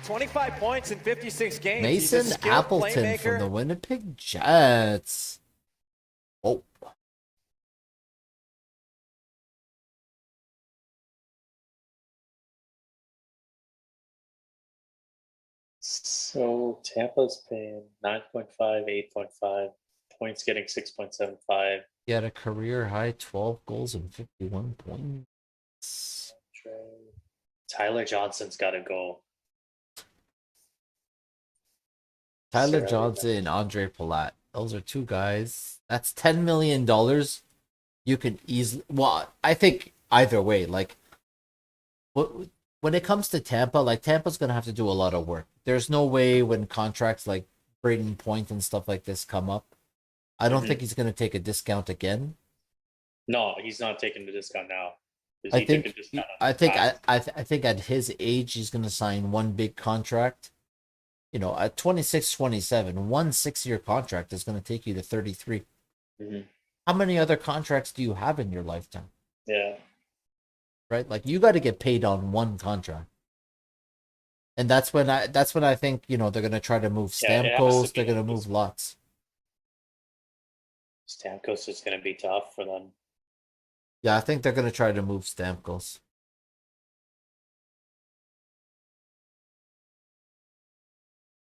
[SPEAKER 6] 25 points in 56 games.
[SPEAKER 3] Mason
[SPEAKER 6] He's a skilled
[SPEAKER 3] Appleton
[SPEAKER 6] playmaker.
[SPEAKER 3] from the Winnipeg Jets. Oh.
[SPEAKER 2] So Tampa's paying 9.5, 8.5. Points getting 6.75.
[SPEAKER 3] He had a career high 12 goals and 51 points.
[SPEAKER 2] Tyler Johnson's got to go.
[SPEAKER 3] Tyler
[SPEAKER 2] Sorry,
[SPEAKER 3] Johnson, Andre Palat. Those are two guys. That's $10 million. You can easily. Well, I think either way, like, when it comes to Tampa, like, Tampa's going to have to do a lot of work. There's no way when contracts like Braden Point and stuff like this come up, I don't think he's going to take a discount again.
[SPEAKER 2] No, he's not taking the discount now.
[SPEAKER 3] I think at his age, he's going to sign one big contract. You know, at 26, 27, one 6-year contract is going to take you to 33.
[SPEAKER 2] Mm-hmm.
[SPEAKER 3] How many other contracts do you have in your lifetime?
[SPEAKER 2] Yeah.
[SPEAKER 3] Right? Like, you got to get paid on one contract. And that's when I think, you know, they're going to try to move Stamkos. They're going to move lots.
[SPEAKER 2] Stamkos is going to be tough for them.
[SPEAKER 3] Yeah, I think they're going to try to move Stamkos.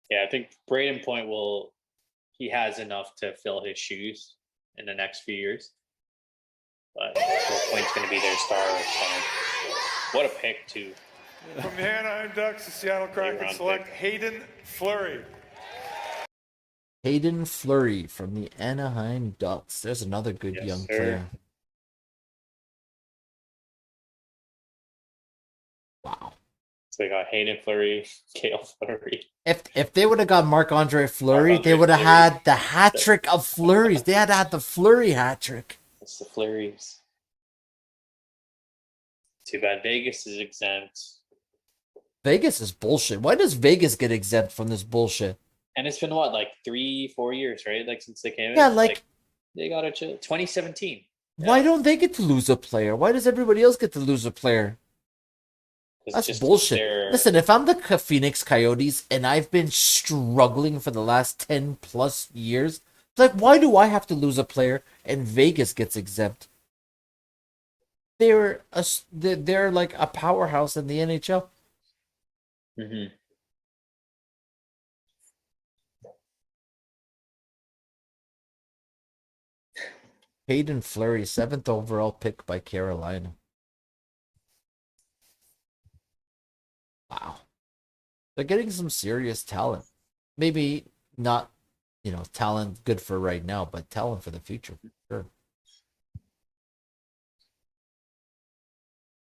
[SPEAKER 2] Yeah, I think Braden Point he has enough to fill his shoes in the next few years. But Point's going to be their star center. What a pick, too.
[SPEAKER 5] From the Anaheim Ducks, the Seattle Kraken select Hayden Fleury.
[SPEAKER 3] Hayden Fleury from the Anaheim Ducks. There's another good young player. Wow.
[SPEAKER 2] So they got Hayden Fleury, Cale Fleury.
[SPEAKER 3] If they would have got Marc-Andre Fleury, they would have had the hat trick of Fleuries. They had to have the Fleury hat trick.
[SPEAKER 2] It's the Fleuries. Too bad Vegas is exempt.
[SPEAKER 3] Vegas is bullshit. Why does Vegas get exempt from this bullshit?
[SPEAKER 2] And it's been what, like 3-4 years, right? Like since they came in.
[SPEAKER 3] Yeah, like
[SPEAKER 2] they got it. 2017.
[SPEAKER 3] Why don't they get to lose a player? Why does everybody else get to lose a player? That's bullshit. Listen, if I'm the Phoenix Coyotes and I've been struggling for the last 10 plus years, it's like, why do I have to lose a player and Vegas gets exempt? They're like a powerhouse in the NHL.
[SPEAKER 2] Mm-hmm.
[SPEAKER 3] Hayden Fleury, 7th overall pick by Carolina. Wow. They're getting some serious talent. Maybe not, talent good for right now, but talent for the future, for sure.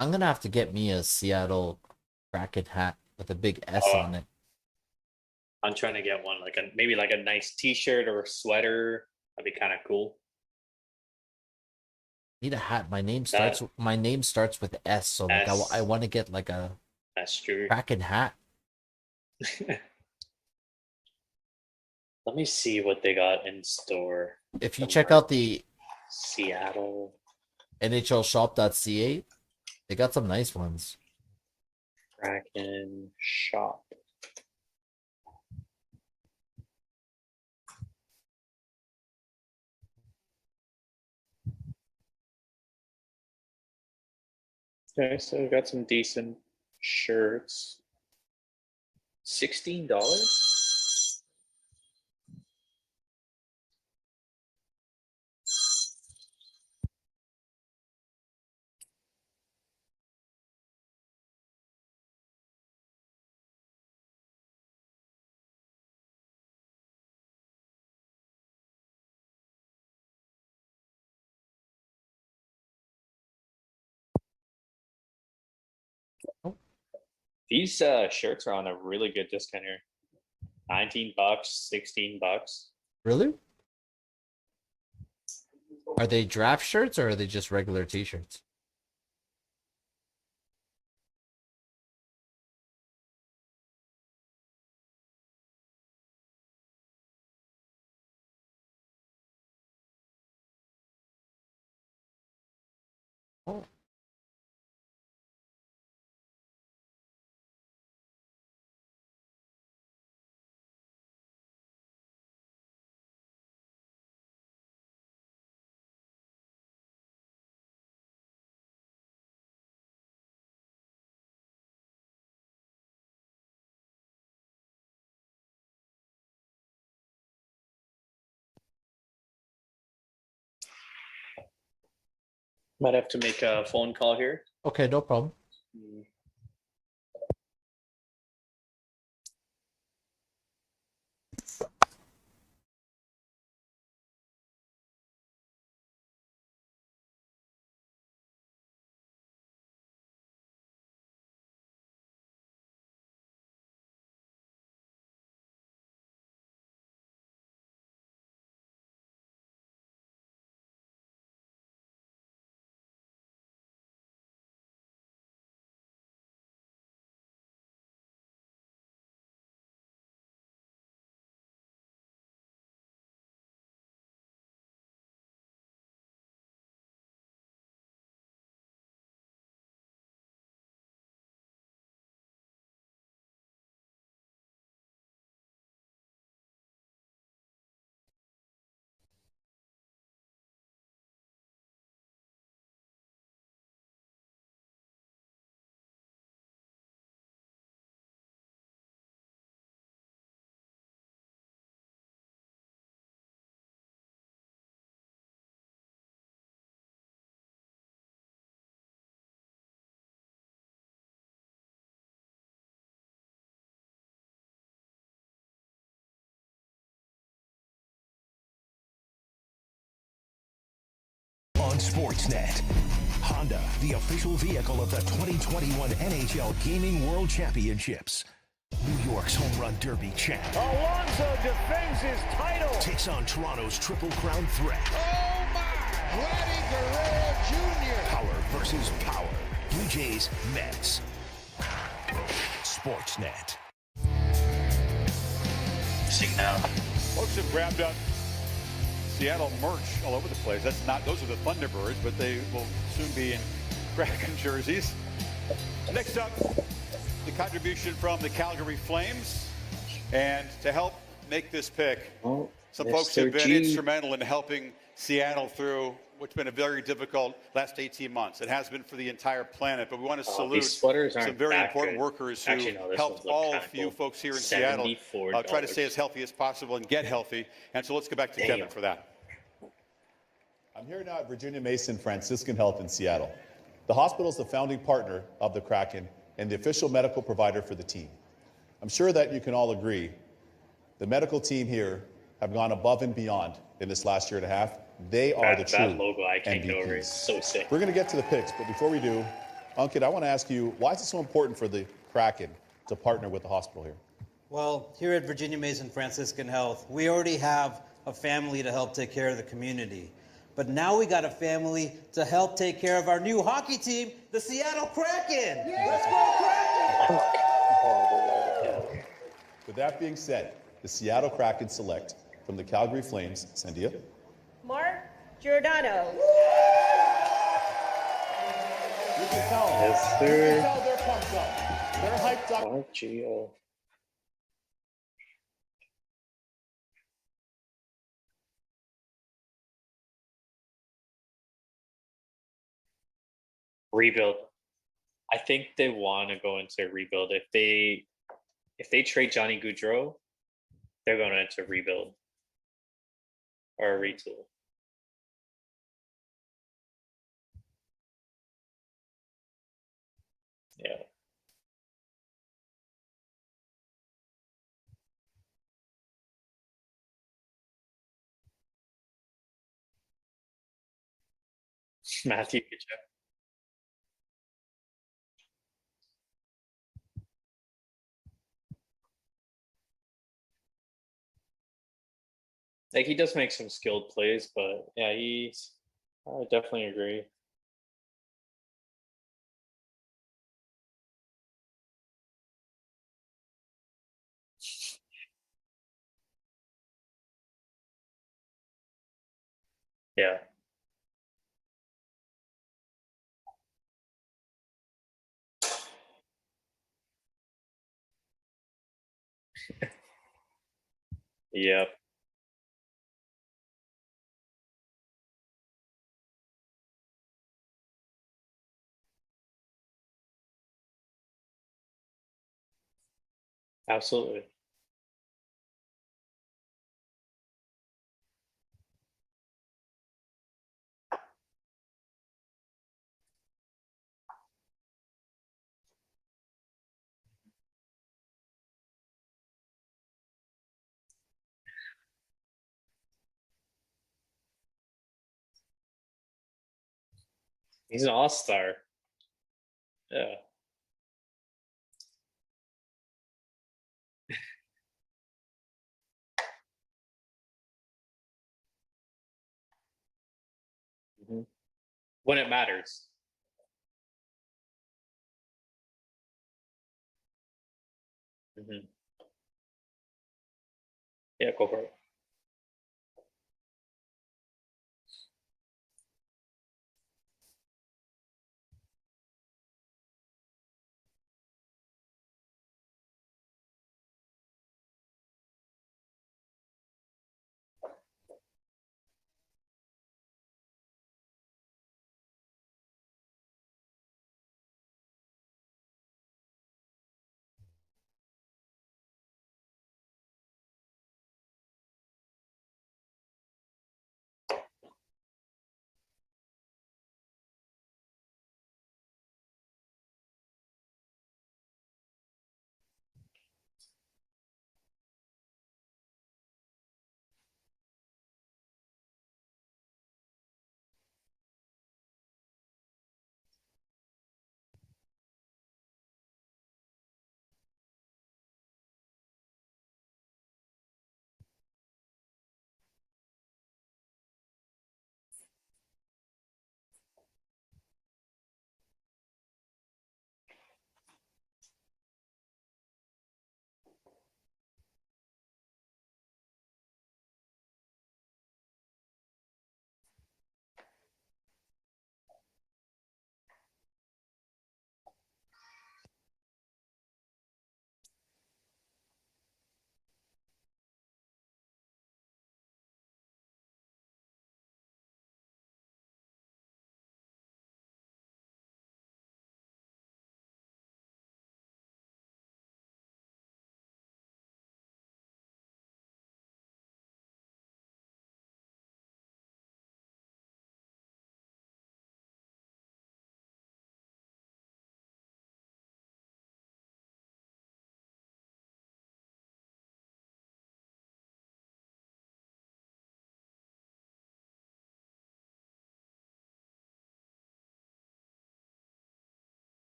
[SPEAKER 3] I'm going to have to get me a Seattle Kraken hat with a big S on it.
[SPEAKER 2] I'm trying to get one, maybe a nice T-shirt or a sweater. That'd be kind of cool.
[SPEAKER 3] Need a hat. My name starts with S, so I want to get
[SPEAKER 2] that's true.
[SPEAKER 3] Kraken hat.
[SPEAKER 2] Let me see what they got in store.
[SPEAKER 3] If you check out the
[SPEAKER 2] Seattle
[SPEAKER 3] NHLshop.ca, they got some nice ones.
[SPEAKER 2] Kraken shop. Okay, so we got some decent shirts. $16? These shirts are on a really good discount here. $19, $16.
[SPEAKER 3] Really? Are they draft shirts or are they just regular t-shirts? Oh.
[SPEAKER 2] Might have to make a phone call here.
[SPEAKER 3] Okay, no problem.
[SPEAKER 16] On Sportsnet, Honda, the official vehicle of the 2021 NHL Gaming World Championships. New York's Home Run Derby champ.
[SPEAKER 17] Alonso defends his title.
[SPEAKER 16] Takes on Toronto's Triple Crown threat.
[SPEAKER 17] Oh my! Vladdy Guerrero Jr.
[SPEAKER 16] Power versus power. Blue Jays, Mets. Sportsnet.
[SPEAKER 2] Sing now.
[SPEAKER 1] Folks have grabbed up Seattle merch all over the place. Those are the Thunderbirds, but they will soon be in Kraken jerseys. Next up, the contribution from the Calgary Flames. And to help make this pick, some folks have been instrumental in helping Seattle through what's been a very difficult last 18 months. It has been for the entire planet, but we want to salute some very important workers who helped all of you folks here in Seattle try to stay as healthy as possible and get healthy. And so let's go back to Kevin for that.
[SPEAKER 14] I'm here now at Virginia Mason Franciscan Health in Seattle. The hospital is the founding partner of the Kraken and the official medical provider for the team. I'm sure that you can all agree the medical team here have gone above and beyond in this last year and a half. They are the true
[SPEAKER 2] that logo I can't get over.
[SPEAKER 14] MVPs.
[SPEAKER 2] It's so sick.
[SPEAKER 14] We're going to get to the picks, but before we do, Ankit, I want to ask you, why is it so important for the Kraken to partner with the hospital here?
[SPEAKER 18] Well, here at Virginia Mason Franciscan Health, we already have a family to help take care of the community. But now we got a family to help take care of our new hockey team, the Seattle Kraken. Let's go Kraken!
[SPEAKER 14] With that being said, the Seattle Kraken select from the Calgary Flames, Sandia.
[SPEAKER 19] Mark Giordano.
[SPEAKER 14] You can tell.
[SPEAKER 2] Yes,
[SPEAKER 14] You
[SPEAKER 2] sir.
[SPEAKER 14] can tell they're pumped up. They're hyped up.
[SPEAKER 2] Mark Gio. Rebuild. I think they want to go into a rebuild. If they trade Johnny Gaudreau, they're going into rebuild or a retool. Yeah. Matthew Tkachuk. Like he does make some skilled plays, but yeah, I definitely agree. Yeah. Yep. Absolutely. He's an all-star. Yeah. Mhm. When it matters. Hmm. Yeah, go for it.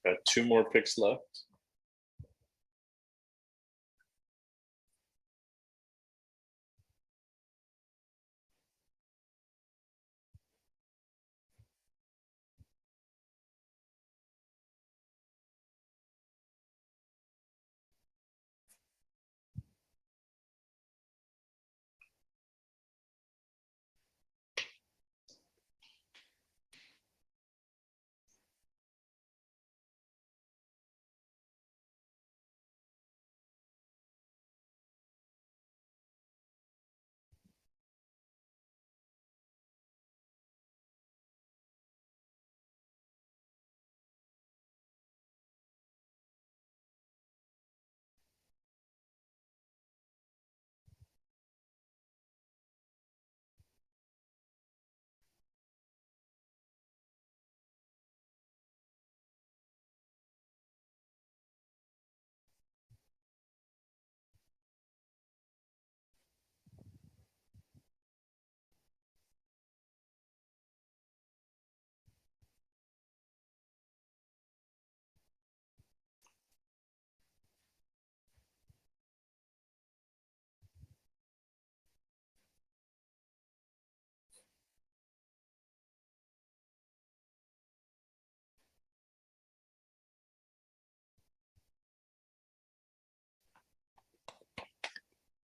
[SPEAKER 2] Got 2 more picks left.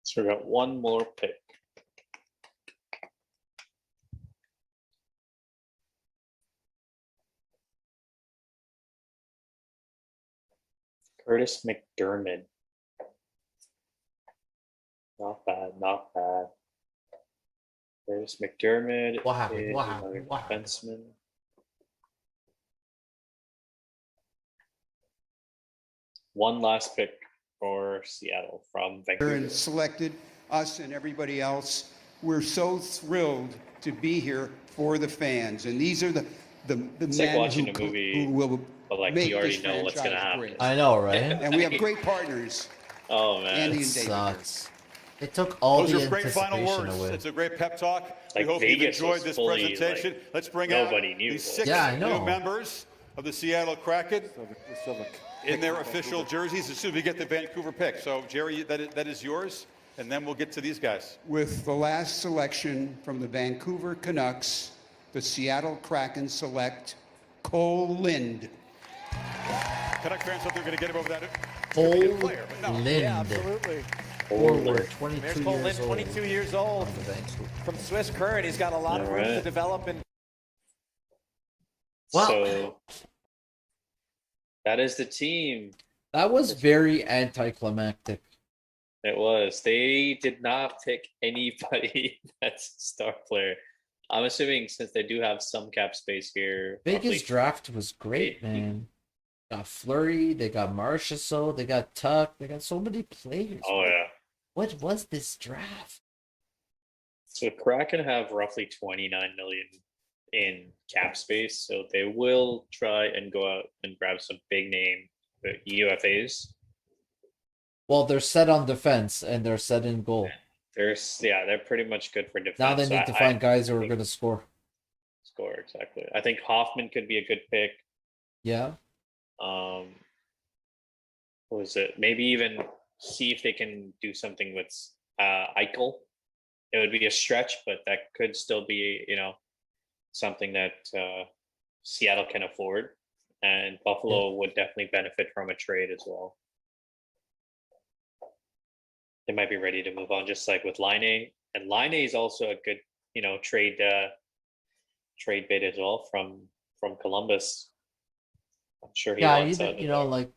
[SPEAKER 2] So we got 1 more pick. Curtis McDermott. Not bad, not bad. Curtis McDermott
[SPEAKER 3] What happened?
[SPEAKER 2] is
[SPEAKER 3] What happened?
[SPEAKER 2] another
[SPEAKER 3] What happened?
[SPEAKER 2] defenseman. One last pick for Seattle from Vancouver.
[SPEAKER 9] And selected us and everybody else. We're so thrilled to be here for the fans, and these are the
[SPEAKER 2] It's
[SPEAKER 9] men
[SPEAKER 2] like watching
[SPEAKER 9] who,
[SPEAKER 2] a movie,
[SPEAKER 9] who will
[SPEAKER 2] but like
[SPEAKER 9] make
[SPEAKER 2] you already
[SPEAKER 9] this
[SPEAKER 2] know what's gonna
[SPEAKER 9] franchise
[SPEAKER 2] happen.
[SPEAKER 9] great.
[SPEAKER 3] I know, right?
[SPEAKER 9] And we have great partners.
[SPEAKER 2] Oh man,
[SPEAKER 9] Andy
[SPEAKER 3] It
[SPEAKER 9] and David.
[SPEAKER 3] sucks. It took all
[SPEAKER 1] Those
[SPEAKER 3] the
[SPEAKER 1] are great final
[SPEAKER 3] anticipation
[SPEAKER 1] words.
[SPEAKER 3] away.
[SPEAKER 1] It's a great pep talk.
[SPEAKER 2] Like
[SPEAKER 1] we hope
[SPEAKER 2] Vegas
[SPEAKER 1] you've enjoyed
[SPEAKER 2] was
[SPEAKER 1] this
[SPEAKER 2] fully,
[SPEAKER 1] presentation.
[SPEAKER 2] like,
[SPEAKER 1] Let's bring
[SPEAKER 2] nobody
[SPEAKER 1] out
[SPEAKER 2] knew,
[SPEAKER 1] these
[SPEAKER 2] like-
[SPEAKER 1] 6
[SPEAKER 3] Yeah, I
[SPEAKER 1] new
[SPEAKER 3] know.
[SPEAKER 1] members of the Seattle Kraken in their official jerseys as soon as we get the Vancouver pick. So, Jerry, that is yours, and then we'll get to these guys.
[SPEAKER 9] With the last selection from the Vancouver Canucks, the Seattle Kraken select Cole Lind.
[SPEAKER 1] Canuck fans hope they're going to get him over that.
[SPEAKER 3] Cole
[SPEAKER 1] Could be a player, but no.
[SPEAKER 3] Lind.
[SPEAKER 6] Yeah, absolutely.
[SPEAKER 3] Forward,
[SPEAKER 6] There's
[SPEAKER 3] 22
[SPEAKER 6] Cole
[SPEAKER 3] years
[SPEAKER 6] Lind,
[SPEAKER 3] old.
[SPEAKER 6] 22 years old,
[SPEAKER 3] On the Vancouver.
[SPEAKER 6] from Swiss Current. He's got a lot of room to
[SPEAKER 2] Alright.
[SPEAKER 6] develop. And
[SPEAKER 3] Well-
[SPEAKER 2] So that is the team.
[SPEAKER 3] That was very anticlimactic.
[SPEAKER 2] It was. They did not pick anybody that's a star player. I'm assuming since they do have some cap space here.
[SPEAKER 3] Vegas
[SPEAKER 2] roughly-
[SPEAKER 3] draft was great, man. Got Flurry, they got Marchessault, they got Tuck, they got so many players.
[SPEAKER 2] Oh yeah.
[SPEAKER 3] What was this draft?
[SPEAKER 2] So Kraken have roughly 29 million in cap space, so they will try and go out and grab some big name UFAs.
[SPEAKER 3] Well, they're set on defense and they're set in goal.
[SPEAKER 2] They're pretty much good for defense.
[SPEAKER 3] Now they
[SPEAKER 2] So
[SPEAKER 3] need to find guys who are going to score.
[SPEAKER 2] score exactly. I think Hoffman could be a good pick.
[SPEAKER 3] Yeah.
[SPEAKER 2] What was it? Maybe even see if they can do something with Eichel. It would be a stretch, but that could still be, something that Seattle can afford, and Buffalo would definitely benefit from a trade as well. They might be ready to move on, just like with Line, and Line is also a good, trade bid as well from Columbus. I'm sure he
[SPEAKER 3] Yeah,
[SPEAKER 2] wants
[SPEAKER 3] even,
[SPEAKER 2] out.
[SPEAKER 3] like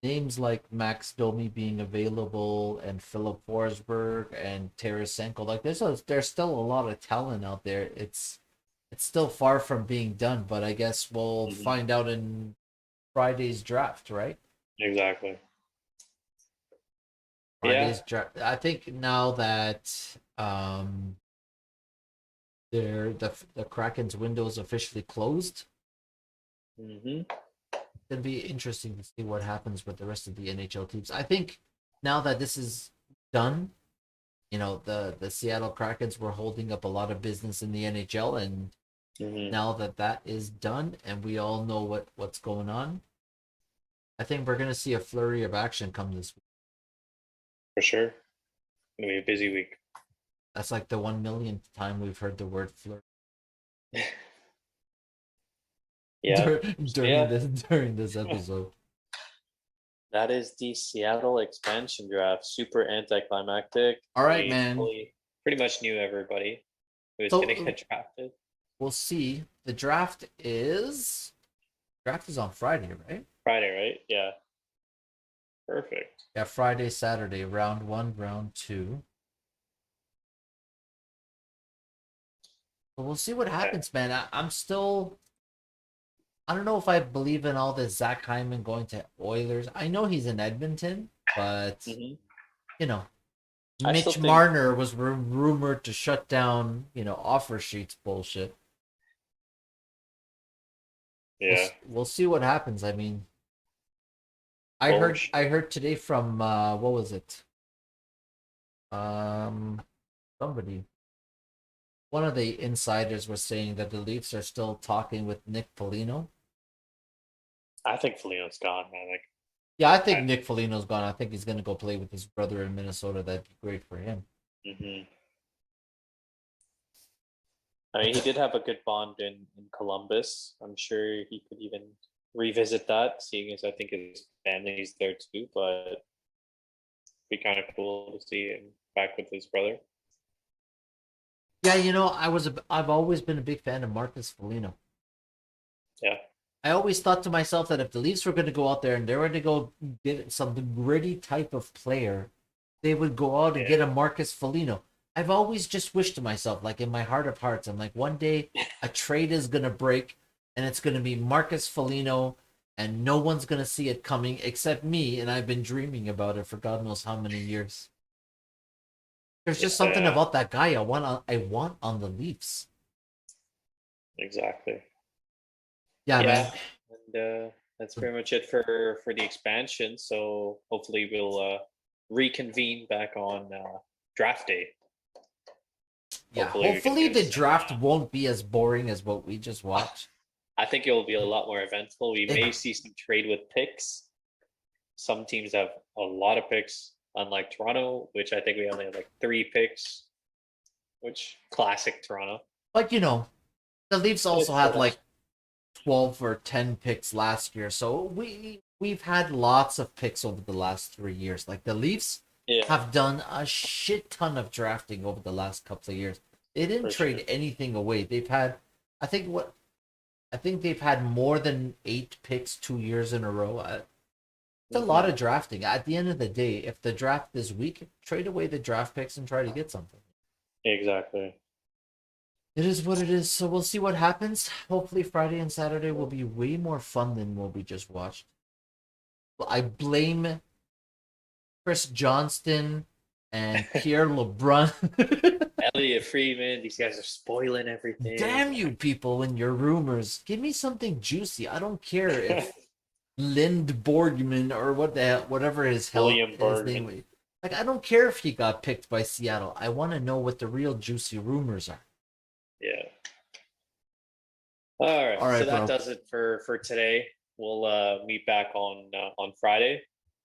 [SPEAKER 3] names like Max Domi being available and Philip Forsberg and Tarasenko, like there's still a lot of talent out there. It's still far from being done, but I guess we'll find out in Friday's draft, right?
[SPEAKER 2] Exactly.
[SPEAKER 3] Friday's draft. I think now that the Kraken's window is officially closed,
[SPEAKER 2] Mm-hmm.
[SPEAKER 3] it'll be interesting to see what happens with the rest of the NHL teams. I think now that this is done, the Seattle Krakens were holding up a lot of business in the NHL, and now that is done and we all know what's going on, I think we're gonna see a flurry of action come this week.
[SPEAKER 2] For sure. Gonna be a busy week.
[SPEAKER 3] That's like the 1 millionth time we've heard the word flurry.
[SPEAKER 2] Yeah.
[SPEAKER 3] During this episode.
[SPEAKER 2] That is the Seattle Expansion Draft. Super anticlimactic.
[SPEAKER 3] All right,
[SPEAKER 2] We
[SPEAKER 3] man.
[SPEAKER 2] pretty much knew everybody who was
[SPEAKER 3] So,
[SPEAKER 2] going to get drafted.
[SPEAKER 3] We'll see. The draft is on Friday, right?
[SPEAKER 2] Friday, right? Yeah. Perfect.
[SPEAKER 3] Yeah, Friday, Saturday, round 1, round 2. But we'll see what happens, man. I'm still. I don't know if I believe in all this Zach Hyman going to Oilers. I know he's in Edmonton, but you know,
[SPEAKER 2] I
[SPEAKER 3] Mitch
[SPEAKER 2] still think-
[SPEAKER 3] Marner was rumored to shut down, offer sheets bullshit.
[SPEAKER 2] Yeah.
[SPEAKER 3] We'll see what happens. I mean, I heard today from what was it? Somebody. One of the insiders was saying that the Leafs are still talking with Nick Foligno.
[SPEAKER 2] I think Foligno's gone, man. Like,
[SPEAKER 3] Yeah, I think Nick Foligno's gone. I think he's going to go play with his brother in Minnesota. That'd be great for him.
[SPEAKER 2] I mean, he did have a good bond in Columbus. I'm sure he could even revisit that, seeing as I think his family's there too. But it'd be kind of cool to see him back with his brother.
[SPEAKER 3] Yeah, I've always been a big fan of Marcus Foligno.
[SPEAKER 2] Yeah.
[SPEAKER 3] I always thought to myself that if the Leafs were going to go out there and they were to go get some gritty type of player, they would go out and get a Marcus Foligno. I've always just wished to myself, like in my heart of hearts, I'm like, one day a trade is going to break and it's going to be Marcus Foligno and no one's going to see it coming except me, and I've been dreaming about it for God knows how many years. There's just something about that guy I want on the Leafs.
[SPEAKER 2] Exactly.
[SPEAKER 3] Yeah, man.
[SPEAKER 2] And that's pretty much it for the expansion. So hopefully we'll reconvene back on draft day.
[SPEAKER 3] Yeah, hopefully the draft won't be as boring as what we just watched.
[SPEAKER 2] I think it will be a lot more eventful. We may see some trade with picks. Some teams have a lot of picks, unlike Toronto, which I think we only have like 3 picks, which classic Toronto.
[SPEAKER 3] But the Leafs also had like 12 or 10 picks last year, so we've had lots of picks over the last 3 years. Like the Leafs have done a shit ton of drafting over the last couple of years. They didn't trade anything away. They've had, I think they've had more than 8 picks 2 years in a row. It's a lot of drafting. At the end of the day, if the draft is weak, trade away the draft picks and try to get something.
[SPEAKER 2] Exactly.
[SPEAKER 3] It is what it is. So we'll see what happens. Hopefully Friday and Saturday will be way more fun than what we just watched. I blame Chris Johnston and Pierre LeBrun.
[SPEAKER 2] Elliot Friedman, these guys are spoiling everything.
[SPEAKER 3] Damn you people and your rumors. Give me something juicy. I don't care if Lind Borgman or whatever his
[SPEAKER 2] William
[SPEAKER 3] his
[SPEAKER 2] Borgman.
[SPEAKER 3] name was. Like, I don't care if he got picked by Seattle. I want to know what the real juicy rumors are.
[SPEAKER 2] Yeah. All right.
[SPEAKER 3] All right,
[SPEAKER 2] So that
[SPEAKER 3] bro.
[SPEAKER 2] does it for today. We'll meet back on Friday.